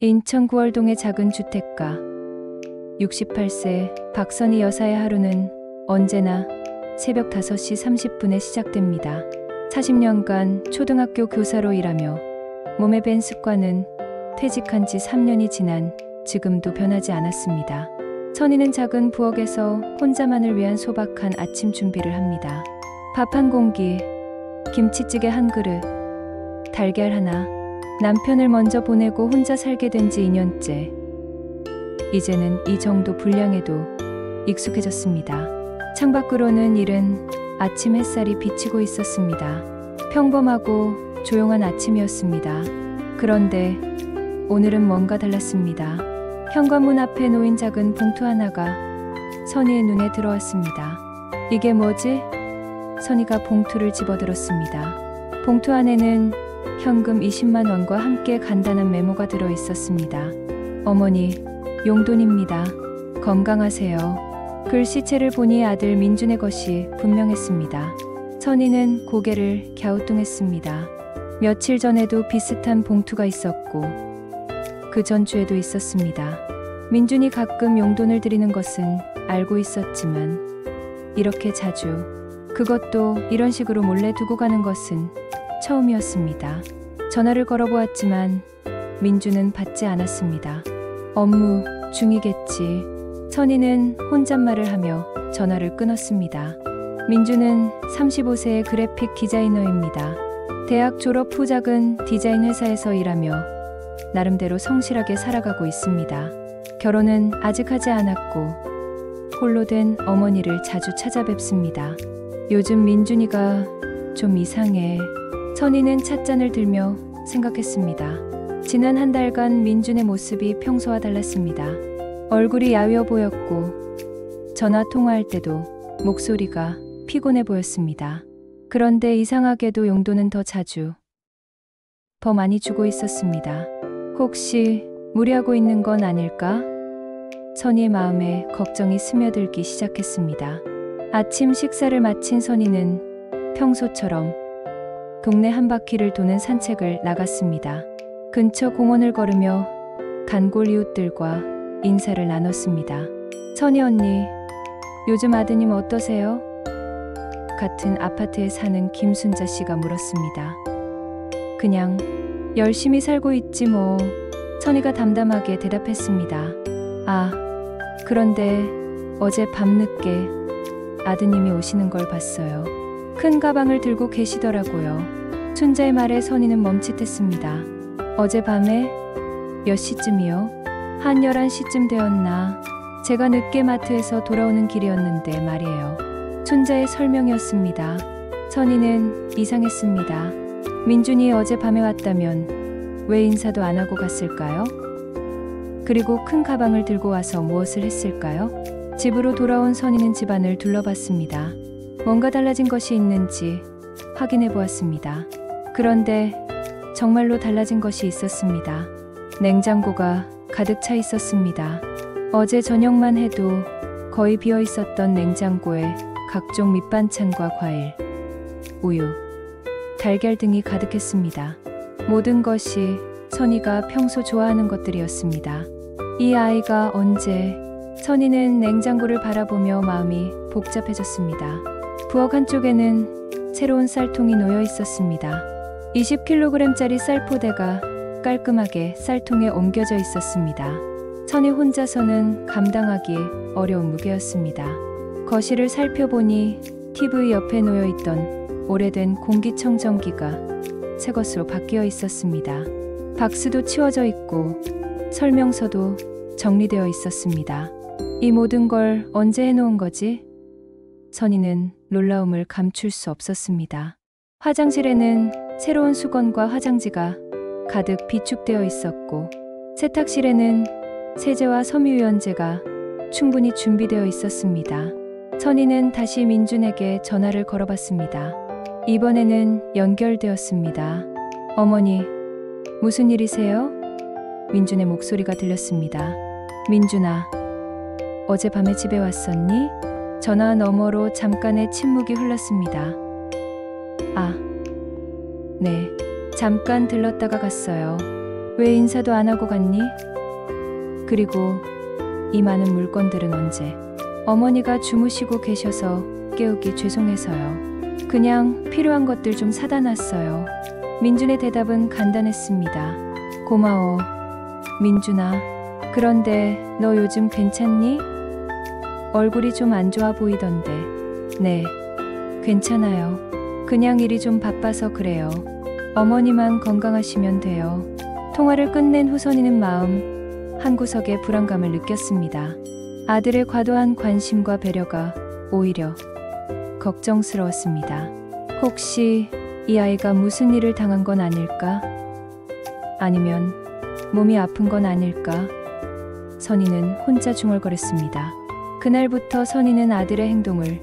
인천 구월동의 작은 주택가. 68세 박선희 여사의 하루는 언제나 새벽 5시 30분에 시작됩니다. 40년간 초등학교 교사로 일하며 몸에 밴 습관은 퇴직한 지 3년이 지난 지금도 변하지 않았습니다. 선희는 작은 부엌에서 혼자만을 위한 소박한 아침 준비를 합니다. 밥 한 공기, 김치찌개 한 그릇, 달걀 하나. 남편을 먼저 보내고 혼자 살게 된 지 2년째. 이제는 이 정도 분량에도 익숙해졌습니다. 창밖으로는 이른 아침 햇살이 비치고 있었습니다. 평범하고 조용한 아침이었습니다. 그런데 오늘은 뭔가 달랐습니다. 현관문 앞에 놓인 작은 봉투 하나가 선희의 눈에 들어왔습니다. 이게 뭐지? 선희가 봉투를 집어들었습니다. 봉투 안에는 현금 20만 원과 함께 간단한 메모가 들어 있었습니다. 어머니, 용돈입니다. 건강하세요. 글씨체를 보니 아들 민준의 것이 분명했습니다. 선희는 고개를 갸우뚱했습니다. 며칠 전에도 비슷한 봉투가 있었고 그 전주에도 있었습니다. 민준이 가끔 용돈을 드리는 것은 알고 있었지만 이렇게 자주, 그것도 이런 식으로 몰래 두고 가는 것은 처음이었습니다. 전화를 걸어보았지만 민준은 받지 않았습니다. 업무 중이겠지. 선희는 혼잣말을 하며 전화를 끊었습니다. 민준은 35세의 그래픽 디자이너입니다. 대학 졸업 후 작은 디자인 회사에서 일하며 나름대로 성실하게 살아가고 있습니다. 결혼은 아직 하지 않았고 홀로 된 어머니를 자주 찾아뵙습니다. 요즘 민준이가 좀 이상해. 선희는 찻잔을 들며 생각했습니다. 지난 한 달간 민준의 모습이 평소와 달랐습니다. 얼굴이 야위어 보였고 전화 통화할 때도 목소리가 피곤해 보였습니다. 그런데 이상하게도 용돈은 더 자주, 더 많이 주고 있었습니다. 혹시 무리하고 있는 건 아닐까? 선희의 마음에 걱정이 스며들기 시작했습니다. 아침 식사를 마친 선희는 평소처럼 동네 한 바퀴를 도는 산책을 나갔습니다. 근처 공원을 걸으며 단골 이웃들과 인사를 나눴습니다. 선희 언니, 요즘 아드님 어떠세요? 같은 아파트에 사는 김순자 씨가 물었습니다. 그냥 열심히 살고 있지 뭐. 선희가 담담하게 대답했습니다. 아, 그런데 어제 밤늦게 아드님이 오시는 걸 봤어요. 큰 가방을 들고 계시더라고요. 순자의 말에 선희는 멈칫했습니다. 어젯밤에 몇 시쯤이요? 한 11시쯤 되었나? 제가 늦게 마트에서 돌아오는 길이었는데 말이에요. 순자의 설명이었습니다. 선희는 이상했습니다. 민준이 어젯밤에 왔다면 왜 인사도 안 하고 갔을까요? 그리고 큰 가방을 들고 와서 무엇을 했을까요? 집으로 돌아온 선희는 집안을 둘러봤습니다. 뭔가 달라진 것이 있는지 확인해 보았습니다. 그런데 정말로 달라진 것이 있었습니다. 냉장고가 가득 차 있었습니다. 어제 저녁만 해도 거의 비어 있었던 냉장고에 각종 밑반찬과 과일, 우유, 달걀 등이 가득했습니다. 모든 것이 선희가 평소 좋아하는 것들이었습니다. 이 아이가 언제? 선희는 냉장고를 바라보며 마음이 복잡해졌습니다. 부엌 한쪽에는 새로운 쌀통이 놓여 있었습니다. 20kg짜리 쌀포대가 깔끔하게 쌀통에 옮겨져 있었습니다. 선희 혼자서는 감당하기 어려운 무게였습니다. 거실을 살펴보니 TV 옆에 놓여 있던 오래된 공기청정기가 새 것으로 바뀌어 있었습니다. 박스도 치워져 있고 설명서도 정리되어 있었습니다. 이 모든 걸 언제 해놓은 거지? 선희는 놀라움을 감출 수 없었습니다. 화장실에는 새로운 수건과 화장지가 가득 비축되어 있었고 세탁실에는 세제와 섬유유연제가 충분히 준비되어 있었습니다. 선희는 다시 민준에게 전화를 걸어봤습니다. 이번에는 연결되었습니다. 어머니, 무슨 일이세요? 민준의 목소리가 들렸습니다. 민준아, 어젯밤에 집에 왔었니? 전화 너머로 잠깐의 침묵이 흘렀습니다. 아, 네, 잠깐 들렀다가 갔어요. 왜 인사도 안 하고 갔니? 그리고 이 많은 물건들은 언제? 어머니가 주무시고 계셔서 깨우기 죄송해서요. 그냥 필요한 것들 좀 사다 놨어요. 민준의 대답은 간단했습니다. 고마워, 민준아. 그런데 너 요즘 괜찮니? 얼굴이 좀 안 좋아 보이던데. 네, 괜찮아요. 그냥 일이 좀 바빠서 그래요. 어머니만 건강하시면 돼요. 통화를 끝낸 후 선희는 마음 한구석에 불안감을 느꼈습니다. 아들의 과도한 관심과 배려가 오히려 걱정스러웠습니다. 혹시 이 아이가 무슨 일을 당한 건 아닐까? 아니면 몸이 아픈 건 아닐까? 선희는 혼자 중얼거렸습니다. 그날부터 선희는 아들의 행동을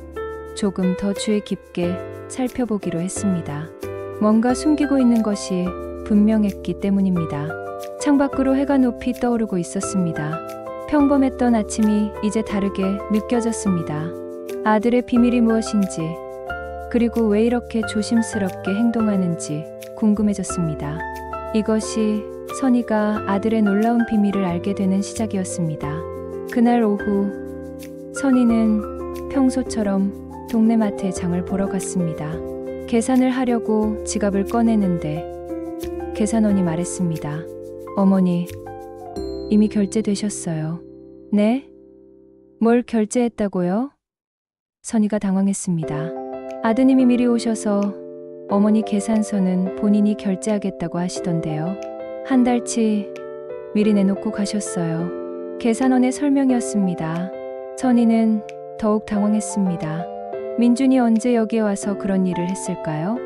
조금 더 주의 깊게 살펴보기로 했습니다. 뭔가 숨기고 있는 것이 분명했기 때문입니다. 창밖으로 해가 높이 떠오르고 있었습니다. 평범했던 아침이 이제 다르게 느껴졌습니다. 아들의 비밀이 무엇인지, 그리고 왜 이렇게 조심스럽게 행동하는지 궁금해졌습니다. 이것이 선희가 아들의 놀라운 비밀을 알게 되는 시작이었습니다. 그날 오후 선희는 평소처럼 동네 마트에 장을 보러 갔습니다. 계산을 하려고 지갑을 꺼내는데 계산원이 말했습니다. 어머니, 이미 결제되셨어요. 네? 뭘 결제했다고요? 선희가 당황했습니다. 아드님이 미리 오셔서 어머니 계산서는 본인이 결제하겠다고 하시던데요. 한 달치 미리 내놓고 가셨어요. 계산원의 설명이었습니다. 선희는 더욱 당황했습니다. 민준이 언제 여기에 와서 그런 일을 했을까요?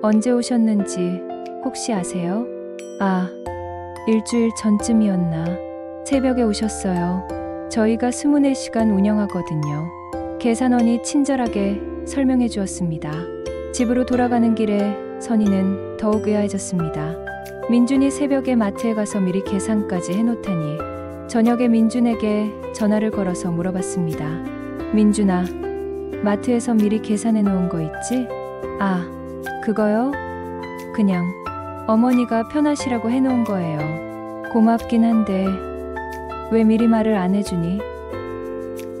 언제 오셨는지 혹시 아세요? 아, 일주일 전쯤이었나. 새벽에 오셨어요. 저희가 24시간 운영하거든요. 계산원이 친절하게 설명해 주었습니다. 집으로 돌아가는 길에 선희는 더욱 의아해졌습니다. 민준이 새벽에 마트에 가서 미리 계산까지 해놓다니. 저녁에 민준에게 전화를 걸어서 물어봤습니다. 민준아, 마트에서 미리 계산해 놓은 거 있지? 아, 그거요? 그냥 어머니가 편하시라고 해놓은 거예요. 고맙긴 한데 왜 미리 말을 안 해주니?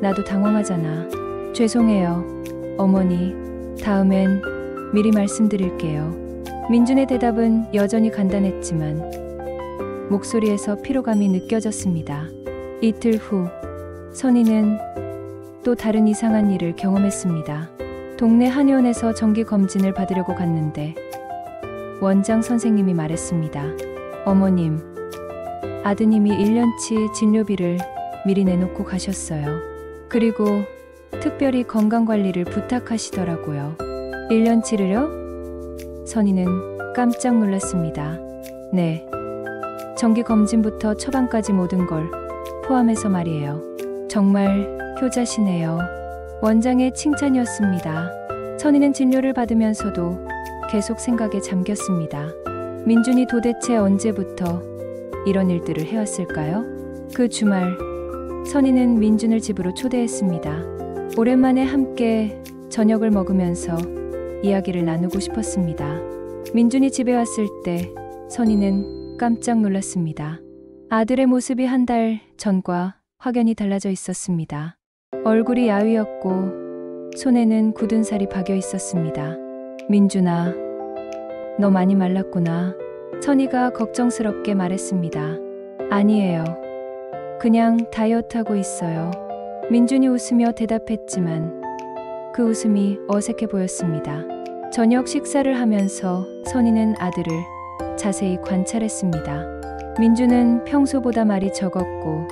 나도 당황하잖아. 죄송해요, 어머니. 다음엔 미리 말씀드릴게요. 민준의 대답은 여전히 간단했지만 목소리에서 피로감이 느껴졌습니다. 이틀 후 선희는 또 다른 이상한 일을 경험했습니다. 동네 한의원에서 정기 검진을 받으려고 갔는데 원장 선생님이 말했습니다. 어머님, 아드님이 1년치 진료비를 미리 내놓고 가셨어요. 그리고 특별히 건강관리를 부탁하시더라고요. 1년치를요? 선희는 깜짝 놀랐습니다. 네, 정기검진부터 처방까지 모든 걸 포함해서 말이에요. 정말 효자시네요. 원장의 칭찬이었습니다. 선희는 진료를 받으면서도 계속 생각에 잠겼습니다. 민준이 도대체 언제부터 이런 일들을 해왔을까요? 그 주말 선희는 민준을 집으로 초대했습니다. 오랜만에 함께 저녁을 먹으면서 이야기를 나누고 싶었습니다. 민준이 집에 왔을 때 선희는 깜짝 놀랐습니다. 아들의 모습이 한 달 전과 확연히 달라져 있었습니다. 얼굴이 야위었고 손에는 굳은 살이 박여 있었습니다. 민준아, 너 많이 말랐구나. 선희가 걱정스럽게 말했습니다. 아니에요. 그냥 다이어트하고 있어요. 민준이 웃으며 대답했지만 그 웃음이 어색해 보였습니다. 저녁 식사를 하면서 선희는 아들을 자세히 관찰했습니다. 민준은 평소보다 말이 적었고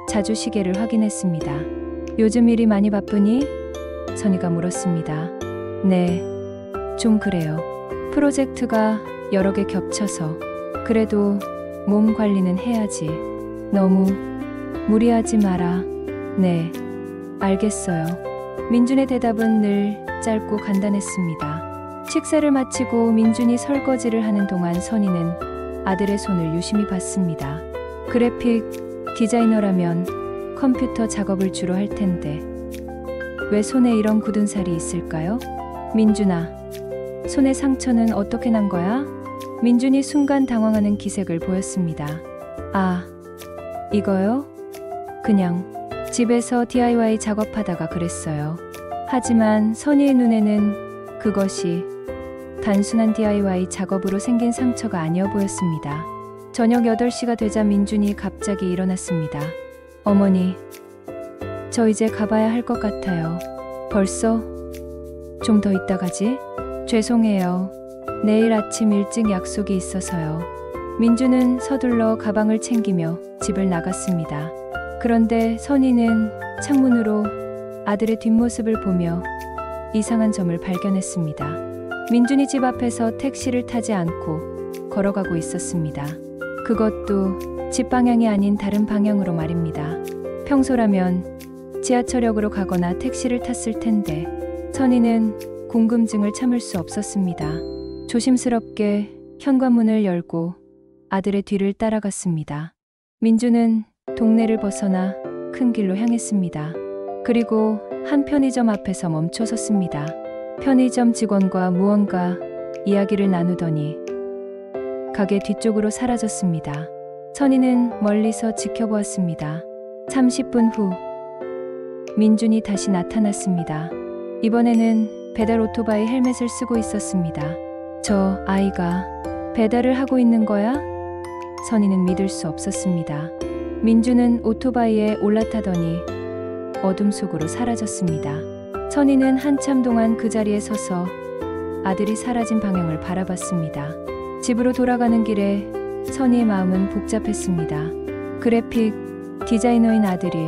자주 시계를 확인했습니다. 요즘 일이 많이 바쁘니? 선희가 물었습니다. 네, 좀 그래요. 프로젝트가 여러 개 겹쳐서. 그래도 몸 관리는 해야지. 너무 무리하지 마라. 네, 알겠어요. 민준의 대답은 늘 짧고 간단했습니다. 식사를 마치고 민준이 설거지를 하는 동안 선희는 아들의 손을 유심히 봤습니다. 그래픽 디자이너라면 컴퓨터 작업을 주로 할 텐데 왜 손에 이런 굳은 살이 있을까요? 민준아, 손의 상처는 어떻게 난 거야? 민준이 순간 당황하는 기색을 보였습니다. 아, 이거요? 그냥 집에서 DIY 작업하다가 그랬어요. 하지만 선희의 눈에는 그것이 단순한 DIY 작업으로 생긴 상처가 아니어 보였습니다. 저녁 8시가 되자 민준이 갑자기 일어났습니다. 어머니, 저 이제 가봐야 할 것 같아요. 벌써? 좀 더 있다 가지? 죄송해요. 내일 아침 일찍 약속이 있어서요. 민준은 서둘러 가방을 챙기며 집을 나갔습니다. 그런데 선희는 창문으로 아들의 뒷모습을 보며 이상한 점을 발견했습니다. 민준이 집 앞에서 택시를 타지 않고 걸어가고 있었습니다. 그것도 집 방향이 아닌 다른 방향으로 말입니다. 평소라면 지하철역으로 가거나 택시를 탔을 텐데 선희는 궁금증을 참을 수 없었습니다. 조심스럽게 현관문을 열고 아들의 뒤를 따라갔습니다. 민준은 동네를 벗어나 큰 길로 향했습니다. 그리고 한 편의점 앞에서 멈춰 섰습니다. 편의점 직원과 무언가 이야기를 나누더니 가게 뒤쪽으로 사라졌습니다. 선희는 멀리서 지켜보았습니다. 30분 후 민준이 다시 나타났습니다. 이번에는 배달 오토바이 헬멧을 쓰고 있었습니다. 저 아이가 배달을 하고 있는 거야? 선희는 믿을 수 없었습니다. 민준은 오토바이에 올라타더니 어둠 속으로 사라졌습니다. 선희는 한참 동안 그 자리에 서서 아들이 사라진 방향을 바라봤습니다. 집으로 돌아가는 길에 선희의 마음은 복잡했습니다. 그래픽 디자이너인 아들이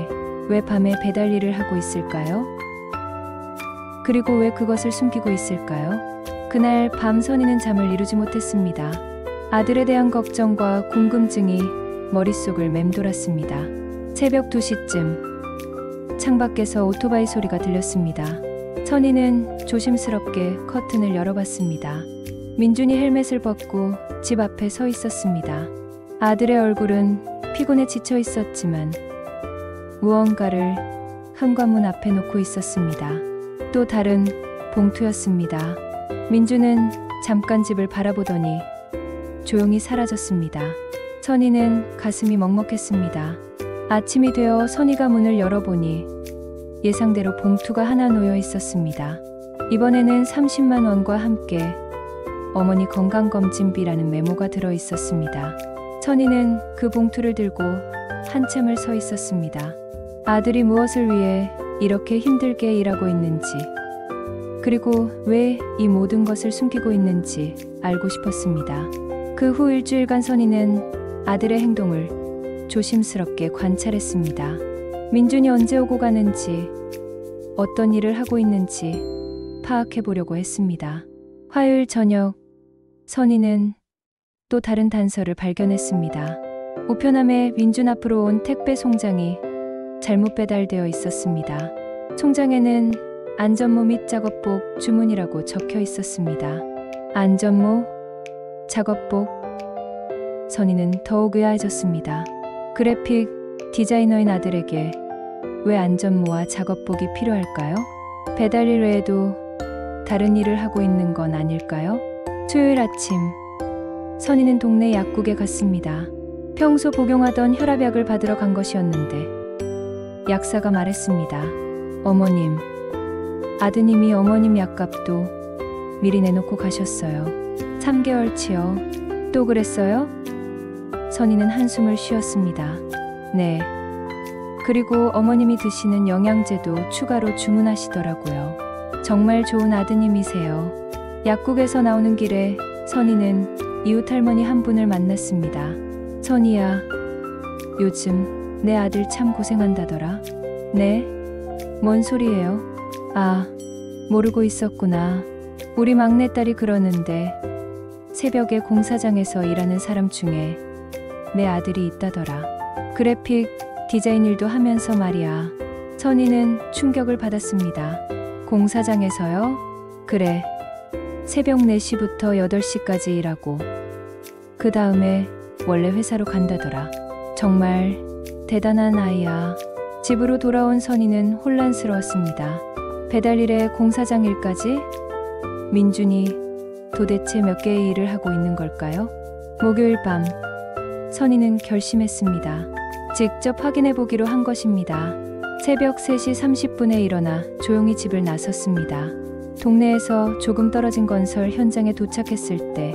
왜 밤에 배달 일을 하고 있을까요? 그리고 왜 그것을 숨기고 있을까요? 그날 밤 선희는 잠을 이루지 못했습니다. 아들에 대한 걱정과 궁금증이 머릿속을 맴돌았습니다. 새벽 2시쯤 창밖에서 오토바이 소리가 들렸습니다. 선희는 조심스럽게 커튼을 열어봤습니다. 민준이 헬멧을 벗고 집 앞에 서 있었습니다. 아들의 얼굴은 피곤해 지쳐 있었지만 무언가를 현관문 앞에 놓고 있었습니다. 또 다른 봉투였습니다. 민준은 잠깐 집을 바라보더니 조용히 사라졌습니다. 선희는 가슴이 먹먹했습니다. 아침이 되어 선희가 문을 열어보니 예상대로 봉투가 하나 놓여 있었습니다. 이번에는 30만 원과 함께 어머니 건강검진비라는 메모가 들어 있었습니다. 선희는 그 봉투를 들고 한참을 서 있었습니다. 아들이 무엇을 위해 이렇게 힘들게 일하고 있는지, 그리고 왜 이 모든 것을 숨기고 있는지 알고 싶었습니다. 그 후 일주일간 선희는 아들의 행동을 조심스럽게 관찰했습니다. 민준이 언제 오고 가는지, 어떤 일을 하고 있는지 파악해 보려고 했습니다. 화요일 저녁, 선희는 또 다른 단서를 발견했습니다. 우편함에 민준 앞으로 온 택배 송장이 잘못 배달되어 있었습니다. 송장에는 안전모 및 작업복 주문이라고 적혀 있었습니다. 안전모, 작업복. 선희는 더욱 의아해졌습니다. 그래픽 디자이너인 아들에게 왜 안전모와 작업복이 필요할까요? 배달일 외에도 다른 일을 하고 있는 건 아닐까요? 수요일 아침, 선희는 동네 약국에 갔습니다. 평소 복용하던 혈압약을 받으러 간 것이었는데 약사가 말했습니다. 어머님, 아드님이 어머님 약값도 미리 내놓고 가셨어요. 3개월치요. 또 그랬어요? 선희는 한숨을 쉬었습니다. 네. 그리고 어머님이 드시는 영양제도 추가로 주문하시더라고요. 정말 좋은 아드님이세요. 약국에서 나오는 길에 선희는 이웃 할머니 한 분을 만났습니다. 선희야, 요즘 내 아들 참 고생한다더라. 네? 뭔 소리예요? 아, 모르고 있었구나. 우리 막내딸이 그러는데 새벽에 공사장에서 일하는 사람 중에 내 아들이 있다더라. 그래픽 디자인 일도 하면서 말이야. 선희는 충격을 받았습니다. 공사장에서요? 그래. 새벽 4시부터 8시까지 일하고 그 다음에 원래 회사로 간다더라. 정말 대단한 아이야. 집으로 돌아온 선희는 혼란스러웠습니다. 배달일에 공사장 일까지? 민준이 도대체 몇 개의 일을 하고 있는 걸까요? 목요일 밤, 선희는 결심했습니다. 직접 확인해 보기로 한 것입니다. 새벽 3시 30분에 일어나 조용히 집을 나섰습니다. 동네에서 조금 떨어진 건설 현장에 도착했을 때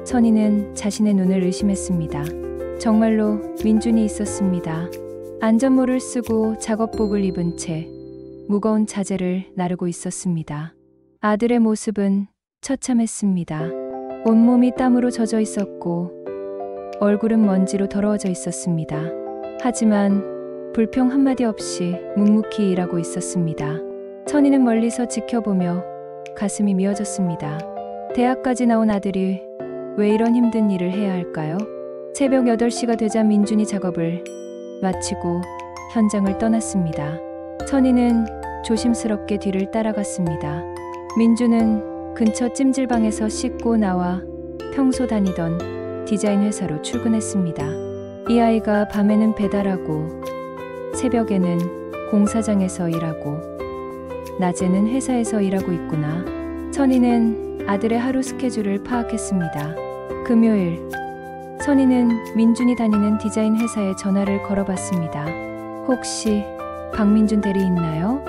선희는 자신의 눈을 의심했습니다. 정말로 민준이 있었습니다. 안전모를 쓰고 작업복을 입은 채 무거운 자재를 나르고 있었습니다. 아들의 모습은 처참했습니다. 온몸이 땀으로 젖어 있었고 얼굴은 먼지로 더러워져 있었습니다. 하지만 불평 한마디 없이 묵묵히 일하고 있었습니다. 선희는 멀리서 지켜보며 가슴이 미어졌습니다. 대학까지 나온 아들이 왜 이런 힘든 일을 해야 할까요? 새벽 8시가 되자 민준이 작업을 마치고 현장을 떠났습니다. 선희는 조심스럽게 뒤를 따라갔습니다. 민준은 근처 찜질방에서 씻고 나와 평소 다니던 디자인 회사로 출근했습니다. 이 아이가 밤에는 배달하고 새벽에는 공사장에서 일하고 낮에는 회사에서 일하고 있구나. 선희는 아들의 하루 스케줄을 파악했습니다. 금요일, 선희는 민준이 다니는 디자인 회사에 전화를 걸어봤습니다. 혹시 박민준 대리 있나요?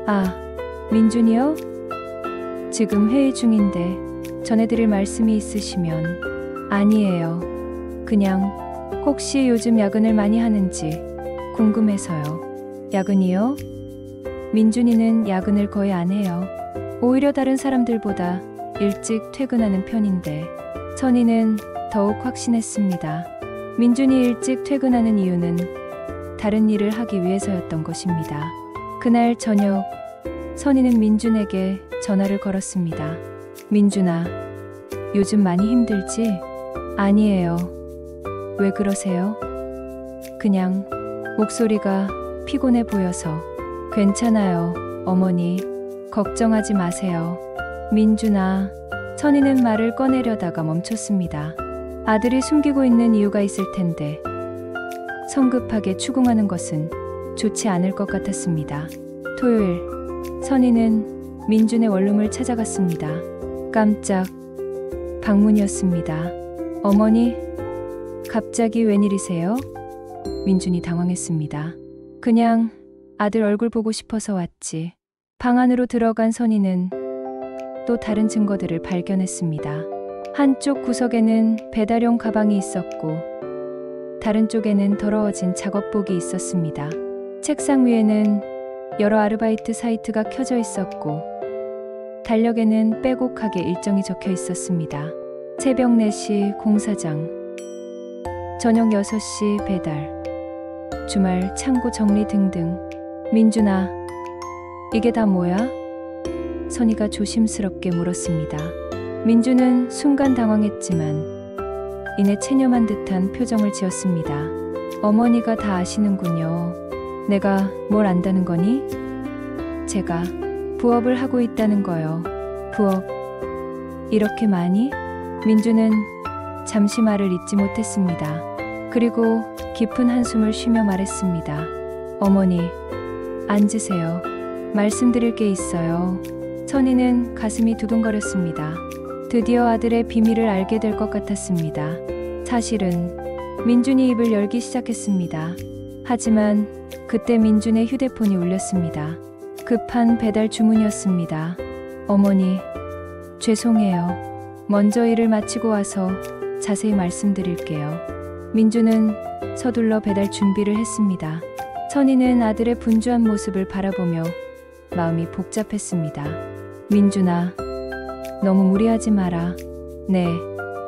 아, 민준이요? 지금 회의 중인데 전해드릴 말씀이 있으시면. 아니에요. 그냥 혹시 요즘 야근을 많이 하는지 궁금해서요. 야근이요? 민준이는 야근을 거의 안 해요. 오히려 다른 사람들보다 일찍 퇴근하는 편인데. 선희는 더욱 확신했습니다. 민준이 일찍 퇴근하는 이유는 다른 일을 하기 위해서였던 것입니다. 그날 저녁, 선희는 민준에게 전화를 걸었습니다. 민준아, 요즘 많이 힘들지? 아니에요. 왜 그러세요? 그냥 목소리가 피곤해 보여서. 괜찮아요, 어머니. 걱정하지 마세요. 민준아, 선희는 말을 꺼내려다가 멈췄습니다. 아들이 숨기고 있는 이유가 있을 텐데 성급하게 추궁하는 것은 좋지 않을 것 같았습니다. 토요일, 선희는 민준의 원룸을 찾아갔습니다. 깜짝 방문이었습니다. 어머니, 갑자기 웬일이세요? 민준이 당황했습니다. 그냥 아들 얼굴 보고 싶어서 왔지. 방 안으로 들어간 선희는 또 다른 증거들을 발견했습니다. 한쪽 구석에는 배달용 가방이 있었고 다른 쪽에는 더러워진 작업복이 있었습니다. 책상 위에는 여러 아르바이트 사이트가 켜져 있었고 달력에는 빼곡하게 일정이 적혀 있었습니다. 새벽 4시 공사장, 저녁 6시 배달, 주말 창고 정리 등등. 민준아, 이게 다 뭐야? 선희가 조심스럽게 물었습니다. 민준은 순간 당황했지만 이내 체념한 듯한 표정을 지었습니다. 어머니가 다 아시는군요. 내가 뭘 안다는 거니? 제가 부업을 하고 있다는 거요. 부업? 이렇게 많이? 민준은 잠시 말을 잇지 못했습니다. 그리고 깊은 한숨을 쉬며 말했습니다. 어머니, 앉으세요. 말씀드릴 게 있어요. 선희는 가슴이 두근거렸습니다. 드디어 아들의 비밀을 알게 될 것 같았습니다. 사실은 민준이 입을 열기 시작했습니다. 하지만 그때 민준의 휴대폰이 울렸습니다. 급한 배달 주문이었습니다. 어머니, 죄송해요. 먼저 일을 마치고 와서 자세히 말씀드릴게요. 민준은 서둘러 배달 준비를 했습니다. 선희는 아들의 분주한 모습을 바라보며 마음이 복잡했습니다. 민준아, 너무 무리하지 마라. 네,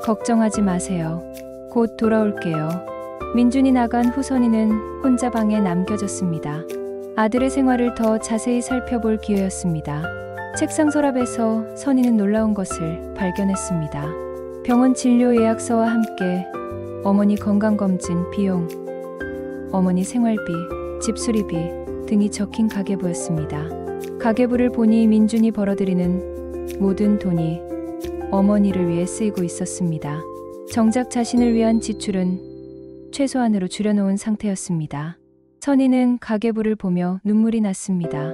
걱정하지 마세요. 곧 돌아올게요. 민준이 나간 후 선희는 혼자 방에 남겨졌습니다. 아들의 생활을 더 자세히 살펴볼 기회였습니다. 책상 서랍에서 선희는 놀라운 것을 발견했습니다. 병원 진료 예약서와 함께 어머니 건강검진 비용, 어머니 생활비, 집수리비 등이 적힌 가계부였습니다. 가계부를 보니 민준이 벌어들이는 모든 돈이 어머니를 위해 쓰이고 있었습니다. 정작 자신을 위한 지출은 최소한으로 줄여놓은 상태였습니다. 선희는 가계부를 보며 눈물이 났습니다.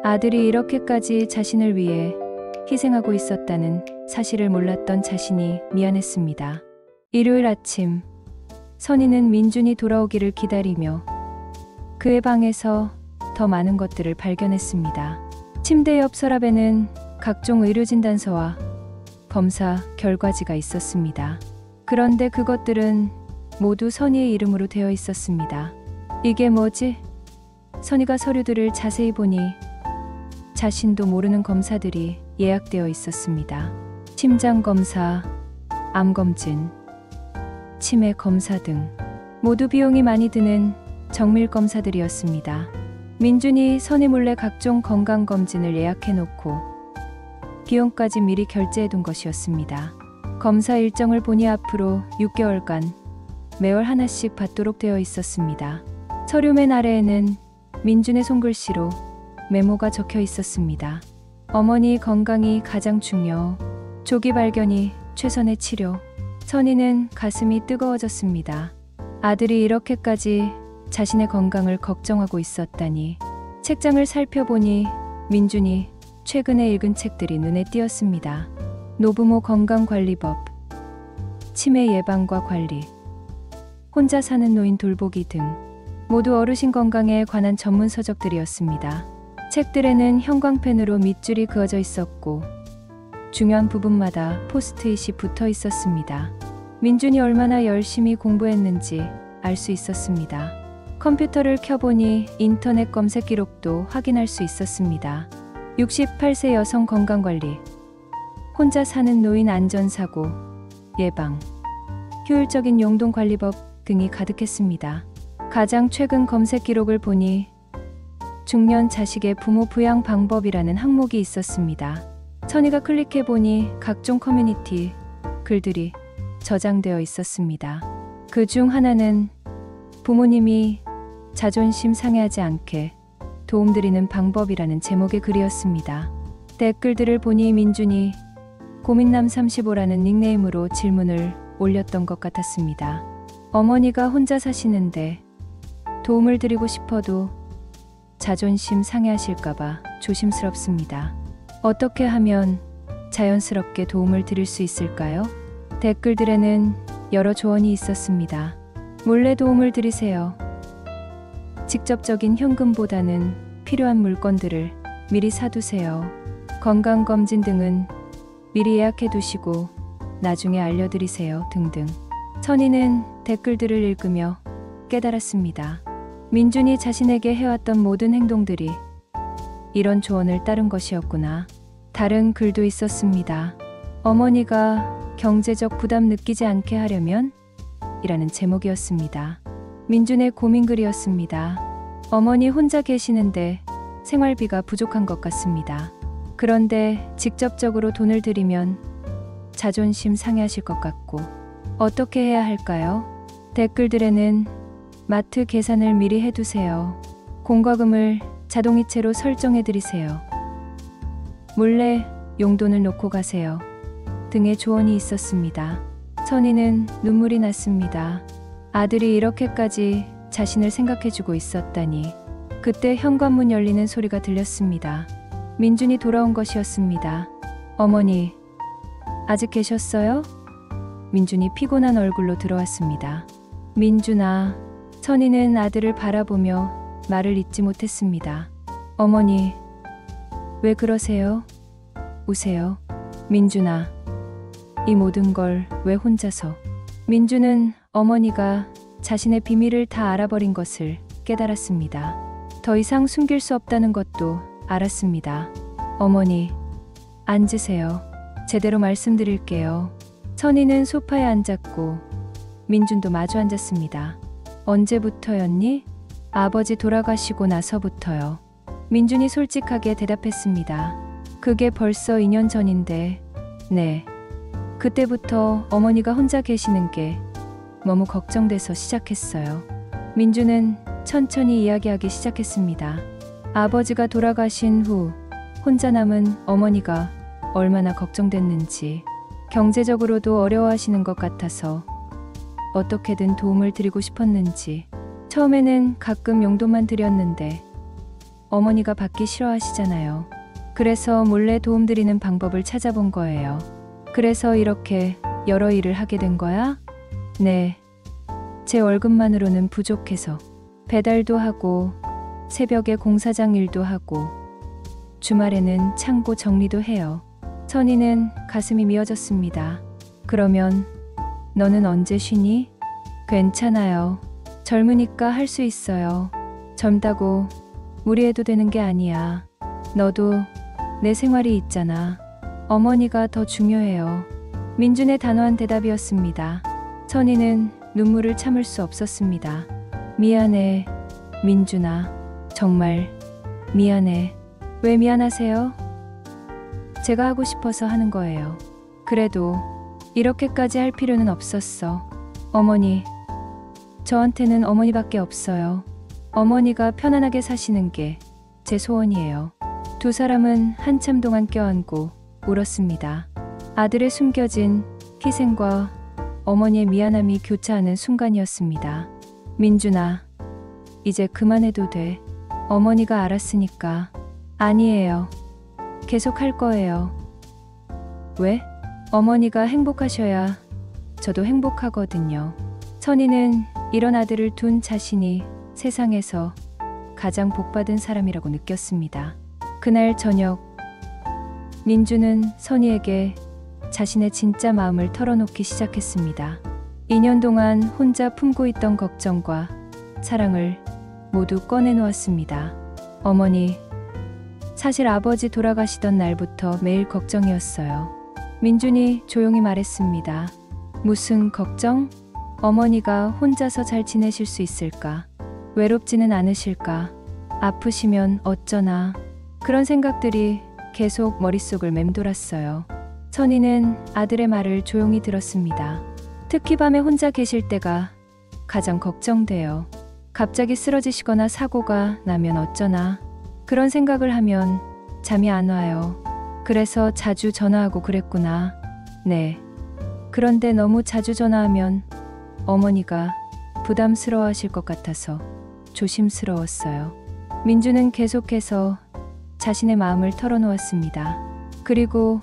아들이 이렇게까지 자신을 위해 희생하고 있었다는 사실을 몰랐던 자신이 미안했습니다. 일요일 아침, 선희는 민준이 돌아오기를 기다리며 그의 방에서 더 많은 것들을 발견했습니다. 침대 옆 서랍에는 각종 의료진단서와 검사 결과지가 있었습니다. 그런데 그것들은 모두 선희의 이름으로 되어 있었습니다. 이게 뭐지? 선희가 서류들을 자세히 보니 자신도 모르는 검사들이 예약되어 있었습니다. 심장검사, 암검진, 치매 검사 등 모두 비용이 많이 드는 정밀 검사들이었습니다. 민준이 선희 몰래 각종 건강검진을 예약해놓고 비용까지 미리 결제해둔 것이었습니다. 검사 일정을 보니 앞으로 6개월간 매월 하나씩 받도록 되어 있었습니다. 서류 맨 아래에는 민준의 손글씨로 메모가 적혀 있었습니다. 어머니 건강이 가장 중요. 조기 발견이 최선의 치료. 선희는 가슴이 뜨거워졌습니다. 아들이 이렇게까지 자신의 건강을 걱정하고 있었다니. 책장을 살펴보니 민준이 최근에 읽은 책들이 눈에 띄었습니다. 노부모 건강관리법, 치매 예방과 관리, 혼자 사는 노인 돌보기 등 모두 어르신 건강에 관한 전문 서적들이었습니다. 책들에는 형광펜으로 밑줄이 그어져 있었고 중요한 부분마다 포스트잇이 붙어 있었습니다. 민준이 얼마나 열심히 공부했는지 알 수 있었습니다. 컴퓨터를 켜보니 인터넷 검색 기록도 확인할 수 있었습니다. 68세 여성 건강관리, 혼자 사는 노인 안전사고 예방, 효율적인 용돈관리법 등이 가득했습니다. 가장 최근 검색 기록을 보니 중년 자식의 부모 부양 방법이라는 항목이 있었습니다. 선희가 클릭해보니 각종 커뮤니티 글들이 저장되어 있었습니다. 그 중 하나는 부모님이 자존심 상해하지 않게 도움드리는 방법이라는 제목의 글이었습니다. 댓글들을 보니 민준이 고민남 35라는 닉네임으로 질문을 올렸던 것 같았습니다. 어머니가 혼자 사시는데 도움을 드리고 싶어도 자존심 상해하실까봐 조심스럽습니다. 어떻게 하면 자연스럽게 도움을 드릴 수 있을까요? 댓글들에는 여러 조언이 있었습니다. 몰래 도움을 드리세요. 직접적인 현금보다는 필요한 물건들을 미리 사두세요. 건강검진 등은 미리 예약해 두시고 나중에 알려드리세요. 등등. 선희는 댓글들을 읽으며 깨달았습니다. 민준이 자신에게 해왔던 모든 행동들이 이런 조언을 따른 것이었구나. 다른 글도 있었습니다. 어머니가 경제적 부담 느끼지 않게 하려면? 이라는 제목이었습니다. 민준의 고민글이었습니다. 어머니 혼자 계시는데 생활비가 부족한 것 같습니다. 그런데 직접적으로 돈을 드리면 자존심 상해하실 것 같고 어떻게 해야 할까요? 댓글들에는 마트 계산을 미리 해두세요. 공과금을 자동이체로 설정해드리세요. 몰래 용돈을 놓고 가세요. 등의 조언이 있었습니다. 선희는 눈물이 났습니다. 아들이 이렇게까지 자신을 생각해주고 있었다니. 그때 현관문 열리는 소리가 들렸습니다. 민준이 돌아온 것이었습니다. 어머니, 아직 계셨어요? 민준이 피곤한 얼굴로 들어왔습니다. 민준아, 선희는 아들을 바라보며 말을 잇지 못했습니다. 어머니, 왜 그러세요? 우세요. 민준아, 이 모든 걸 왜 혼자서? 민준은 어머니가 자신의 비밀을 다 알아버린 것을 깨달았습니다. 더 이상 숨길 수 없다는 것도 알았습니다. 어머니, 앉으세요. 제대로 말씀드릴게요. 선희는 소파에 앉았고 민준도 마주 앉았습니다. 언제부터였니? 아버지 돌아가시고 나서부터요. 민준이 솔직하게 대답했습니다. 그게 벌써 2년 전인데, 네. 그때부터 어머니가 혼자 계시는 게 너무 걱정돼서 시작했어요. 민준은 천천히 이야기하기 시작했습니다. 아버지가 돌아가신 후 혼자 남은 어머니가 얼마나 걱정됐는지, 경제적으로도 어려워하시는 것 같아서 어떻게든 도움을 드리고 싶었는지, 처음에는 가끔 용돈만 드렸는데 어머니가 받기 싫어하시잖아요. 그래서 몰래 도움드리는 방법을 찾아본 거예요. 그래서 이렇게 여러 일을 하게 된 거야? 네. 제 월급만으로는 부족해서 배달도 하고 새벽에 공사장 일도 하고 주말에는 창고 정리도 해요. 선희는 가슴이 미어졌습니다. 그러면 너는 언제 쉬니? 괜찮아요. 젊으니까 할 수 있어요. 젊다고 무리해도 되는 게 아니야. 너도 내 생활이 있잖아. 어머니가 더 중요해요. 민준의 단호한 대답이었습니다. 선희는 눈물을 참을 수 없었습니다. 미안해, 민준아. 정말 미안해. 왜 미안하세요? 제가 하고 싶어서 하는 거예요. 그래도 이렇게까지 할 필요는 없었어. 어머니, 저한테는 어머니밖에 없어요. 어머니가 편안하게 사시는 게 제 소원이에요. 두 사람은 한참 동안 껴안고 울었습니다. 아들의 숨겨진 희생과 어머니의 미안함이 교차하는 순간이었습니다. 민준아, 이제 그만해도 돼. 어머니가 알았으니까. 아니에요. 계속 할 거예요. 왜? 어머니가 행복하셔야 저도 행복하거든요. 선희는 이런 아들을 둔 자신이 세상에서 가장 복받은 사람이라고 느꼈습니다. 그날 저녁, 민주는 선희에게 자신의 진짜 마음을 털어놓기 시작했습니다. 2년 동안 혼자 품고 있던 걱정과 사랑을 모두 꺼내놓았습니다. 어머니, 사실 아버지 돌아가시던 날부터 매일 걱정이었어요. 민준이 조용히 말했습니다. 무슨 걱정? 어머니가 혼자서 잘 지내실 수 있을까? 외롭지는 않으실까? 아프시면 어쩌나? 그런 생각들이 계속 머릿속을 맴돌았어요. 선희는 아들의 말을 조용히 들었습니다. 특히 밤에 혼자 계실 때가 가장 걱정돼요. 갑자기 쓰러지시거나 사고가 나면 어쩌나? 그런 생각을 하면 잠이 안 와요. 그래서 자주 전화하고 그랬구나. 네. 그런데 너무 자주 전화하면 어머니가 부담스러워하실 것 같아서 조심스러웠어요. 민주는 계속해서 자신의 마음을 털어놓았습니다. 그리고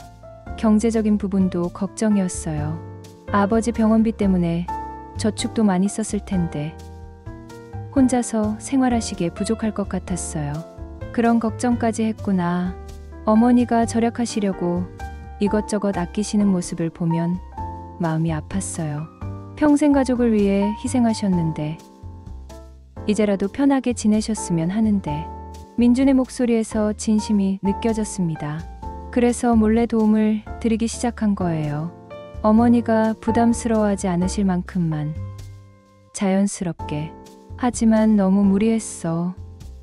경제적인 부분도 걱정이었어요. 아버지 병원비 때문에 저축도 많이 썼을 텐데 혼자서 생활하시기에 부족할 것 같았어요. 그런 걱정까지 했구나. 어머니가 절약하시려고 이것저것 아끼시는 모습을 보면 마음이 아팠어요. 평생 가족을 위해 희생하셨는데 이제라도 편하게 지내셨으면 하는데. 민준의 목소리에서 진심이 느껴졌습니다. 그래서 몰래 도움을 드리기 시작한 거예요. 어머니가 부담스러워하지 않으실 만큼만 자연스럽게. 하지만 너무 무리했어.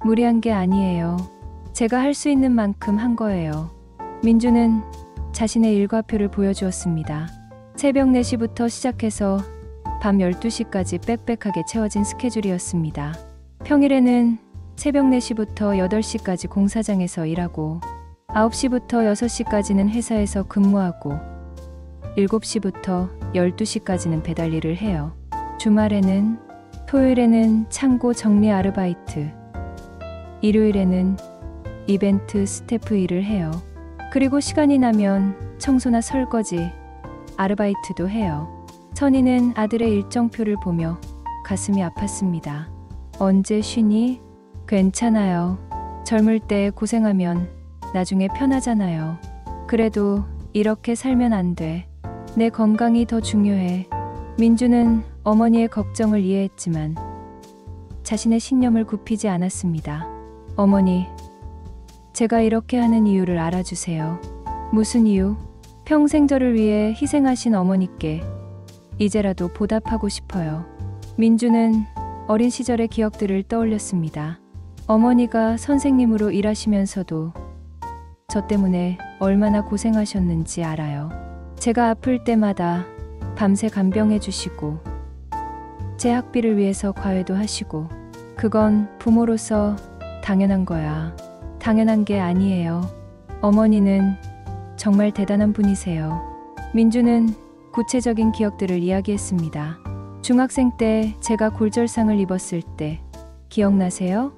무리한 게 아니에요. 제가 할 수 있는 만큼 한 거예요. 민주는 자신의 일과표를 보여주었습니다. 새벽 4시부터 시작해서 밤 12시까지 빽빽하게 채워진 스케줄이었습니다. 평일에는 새벽 4시부터 8시까지 공사장에서 일하고 9시부터 6시까지는 회사에서 근무하고 7시부터 12시까지는 배달 일을 해요. 주말에는 토요일에는 창고 정리 아르바이트, 일요일에는 이벤트 스태프 일을 해요. 그리고 시간이 나면 청소나 설거지, 아르바이트도 해요. 선희는 아들의 일정표를 보며 가슴이 아팠습니다. 언제 쉬니? 괜찮아요. 젊을 때 고생하면 나중에 편하잖아요. 그래도 이렇게 살면 안 돼. 내 건강이 더 중요해. 민주는 어머니의 걱정을 이해했지만 자신의 신념을 굽히지 않았습니다. 어머니, 제가 이렇게 하는 이유를 알아주세요. 무슨 이유? 평생 저를 위해 희생하신 어머니께 이제라도 보답하고 싶어요. 민주는 어린 시절의 기억들을 떠올렸습니다. 어머니가 선생님으로 일하시면서도 저 때문에 얼마나 고생하셨는지 알아요. 제가 아플 때마다 밤새 간병해 주시고 제 학비를 위해서 과외도 하시고 그건 부모로서 당연한 거야. 당연한 게 아니에요. 어머니는 정말 대단한 분이세요. 민주는 구체적인 기억들을 이야기했습니다. 중학생 때 제가 골절상을 입었을 때 기억나세요?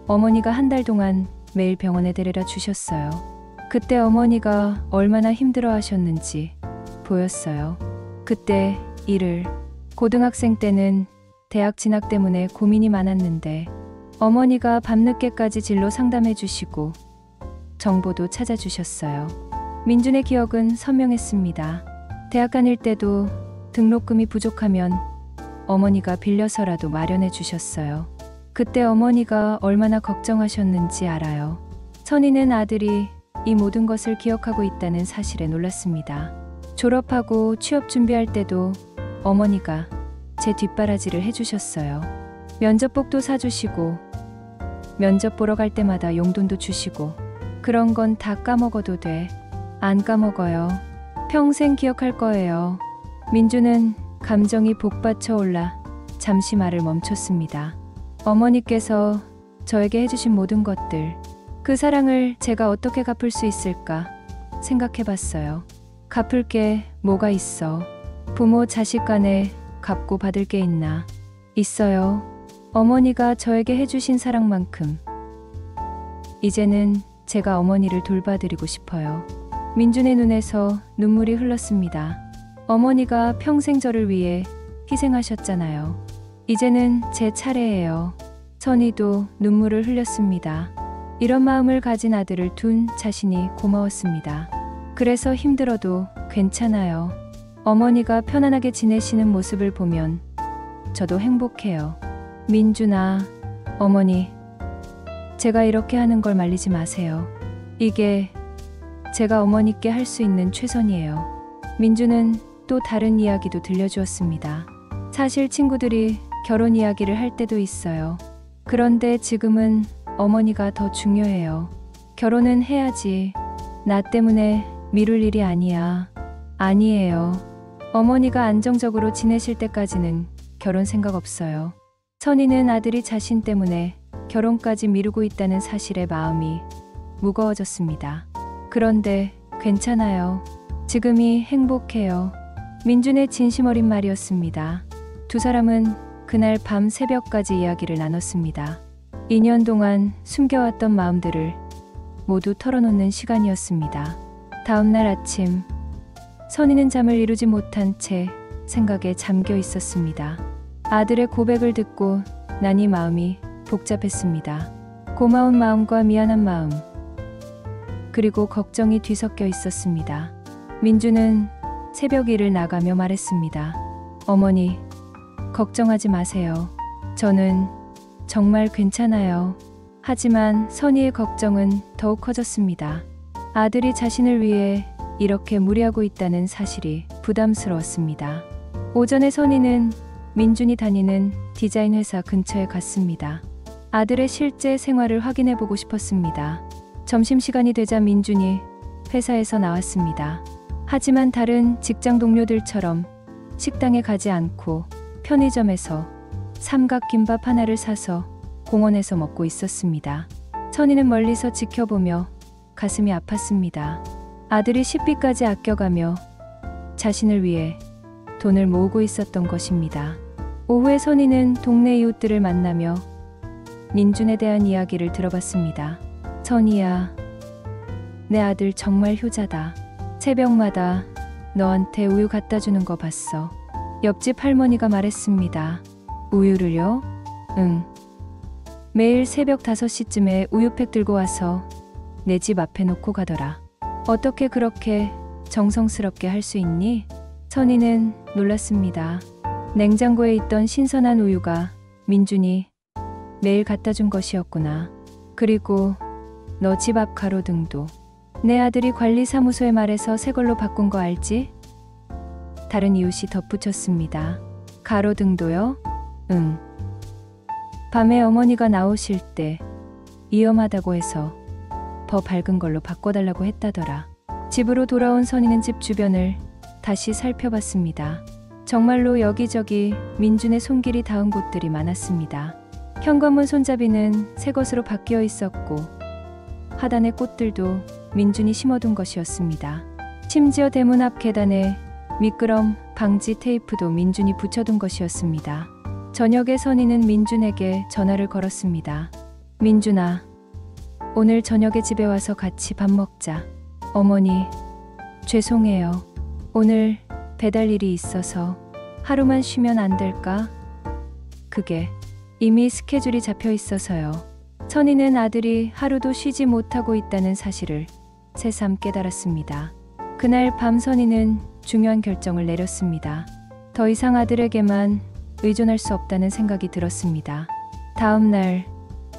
어머니가 한 달 동안 매일 병원에 데려다 주셨어요. 그때 어머니가 얼마나 힘들어 하셨는지 보였어요. 그때 일을 고등학생 때는 대학 진학 때문에 고민이 많았는데 어머니가 밤늦게까지 진로 상담해 주시고 정보도 찾아주셨어요. 민준의 기억은 선명했습니다. 대학 다닐 때도 등록금이 부족하면 어머니가 빌려서라도 마련해 주셨어요. 그때 어머니가 얼마나 걱정하셨는지 알아요. 선희는 아들이 이 모든 것을 기억하고 있다는 사실에 놀랐습니다. 졸업하고 취업 준비할 때도 어머니가 제 뒷바라지를 해주셨어요. 면접복도 사주시고 면접 보러 갈 때마다 용돈도 주시고 그런 건 다 까먹어도 돼. 안 까먹어요. 평생 기억할 거예요. 민주는 감정이 복받쳐 올라 잠시 말을 멈췄습니다. 어머니께서 저에게 해주신 모든 것들, 그 사랑을 제가 어떻게 갚을 수 있을까 생각해봤어요. 갚을 게 뭐가 있어? 부모 자식 간에 갚고 받을 게 있나? 있어요. 어머니가 저에게 해주신 사랑만큼 이제는 제가 어머니를 돌봐드리고 싶어요. 민준의 눈에서 눈물이 흘렀습니다. 어머니가 평생 저를 위해 희생하셨잖아요. 이제는 제 차례예요. 선희도 눈물을 흘렸습니다. 이런 마음을 가진 아들을 둔 자신이 고마웠습니다. 그래서 힘들어도 괜찮아요. 어머니가 편안하게 지내시는 모습을 보면 저도 행복해요. 민준아, 어머니, 제가 이렇게 하는 걸 말리지 마세요. 이게 제가 어머니께 할 수 있는 최선이에요. 민준은 또 다른 이야기도 들려주었습니다. 사실 친구들이 결혼 이야기를 할 때도 있어요. 그런데 지금은 어머니가 더 중요해요. 결혼은 해야지. 나 때문에 미룰 일이 아니야. 아니에요. 어머니가 안정적으로 지내실 때까지는 결혼 생각 없어요. 선희는 아들이 자신 때문에 결혼까지 미루고 있다는 사실에 마음이 무거워졌습니다. 그런데 괜찮아요. 지금이 행복해요. 민준의 진심 어린 말이었습니다. 두 사람은 그날 밤 새벽까지 이야기를 나눴습니다. 2년 동안 숨겨왔던 마음들을 모두 털어놓는 시간이었습니다. 다음 날 아침, 선희는 잠을 이루지 못한 채 생각에 잠겨 있었습니다. 아들의 고백을 듣고 나니 마음이 복잡했습니다. 고마운 마음과 미안한 마음, 그리고 걱정이 뒤섞여 있었습니다. 민주는 새벽 일을 나가며 말했습니다. 어머니, 걱정하지 마세요. 저는 정말 괜찮아요. 하지만 선희의 걱정은 더욱 커졌습니다. 아들이 자신을 위해 이렇게 무리하고 있다는 사실이 부담스러웠습니다. 오전에 선희는 민준이 다니는 디자인 회사 근처에 갔습니다. 아들의 실제 생활을 확인해 보고 싶었습니다. 점심시간이 되자 민준이 회사에서 나왔습니다. 하지만 다른 직장 동료들처럼 식당에 가지 않고 편의점에서 삼각김밥 하나를 사서 공원에서 먹고 있었습니다. 선희는 멀리서 지켜보며 가슴이 아팠습니다. 아들이 식비까지 아껴가며 자신을 위해 돈을 모으고 있었던 것입니다. 오후에 선희는 동네 이웃들을 만나며 민준에 대한 이야기를 들어봤습니다. 선희야, 내 아들 정말 효자다. 새벽마다 너한테 우유 갖다 주는 거 봤어. 옆집 할머니가 말했습니다. 우유를요? 응. 매일 새벽 5시쯤에 우유팩 들고 와서 내 집 앞에 놓고 가더라. 어떻게 그렇게 정성스럽게 할 수 있니? 선희는 놀랐습니다. 냉장고에 있던 신선한 우유가 민준이 매일 갖다 준 것이었구나. 그리고 너 집 앞 가로등도 내 아들이 관리사무소에 말해서 새 걸로 바꾼 거 알지? 다른 이웃이 덧붙였습니다. 가로등도요? 응. 밤에 어머니가 나오실 때 위험하다고 해서 더 밝은 걸로 바꿔달라고 했다더라. 집으로 돌아온 선희는 집 주변을 다시 살펴봤습니다. 정말로 여기저기 민준의 손길이 닿은 곳들이 많았습니다. 현관문 손잡이는 새 것으로 바뀌어 있었고 하단의 꽃들도 민준이 심어둔 것이었습니다. 심지어 대문 앞 계단에 미끄럼 방지 테이프도 민준이 붙여둔 것이었습니다. 저녁에 선희는 민준에게 전화를 걸었습니다. 민준아, 오늘 저녁에 집에 와서 같이 밥 먹자. 어머니, 죄송해요. 오늘 배달 일이 있어서 하루만 쉬면 안 될까? 그게 이미 스케줄이 잡혀 있어서요. 선희는 아들이 하루도 쉬지 못하고 있다는 사실을 새삼 깨달았습니다. 그날 밤 선희는 중요한 결정을 내렸습니다. 더 이상 아들에게만 의존할 수 없다는 생각이 들었습니다. 다음 날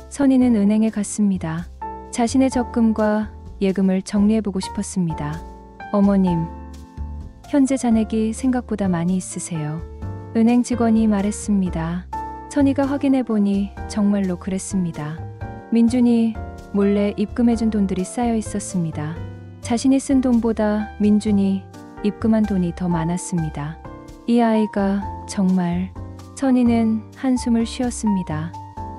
선희는 은행에 갔습니다. 자신의 적금과 예금을 정리해보고 싶었습니다. 어머님, 현재 잔액이 생각보다 많이 있으세요. 은행 직원이 말했습니다. 선희가 확인해보니 정말로 그랬습니다. 민준이 몰래 입금해준 돈들이 쌓여 있었습니다. 자신이 쓴 돈보다 민준이 입금한 돈이 더 많았습니다. 이 아이가 정말... 선희는 한숨을 쉬었습니다.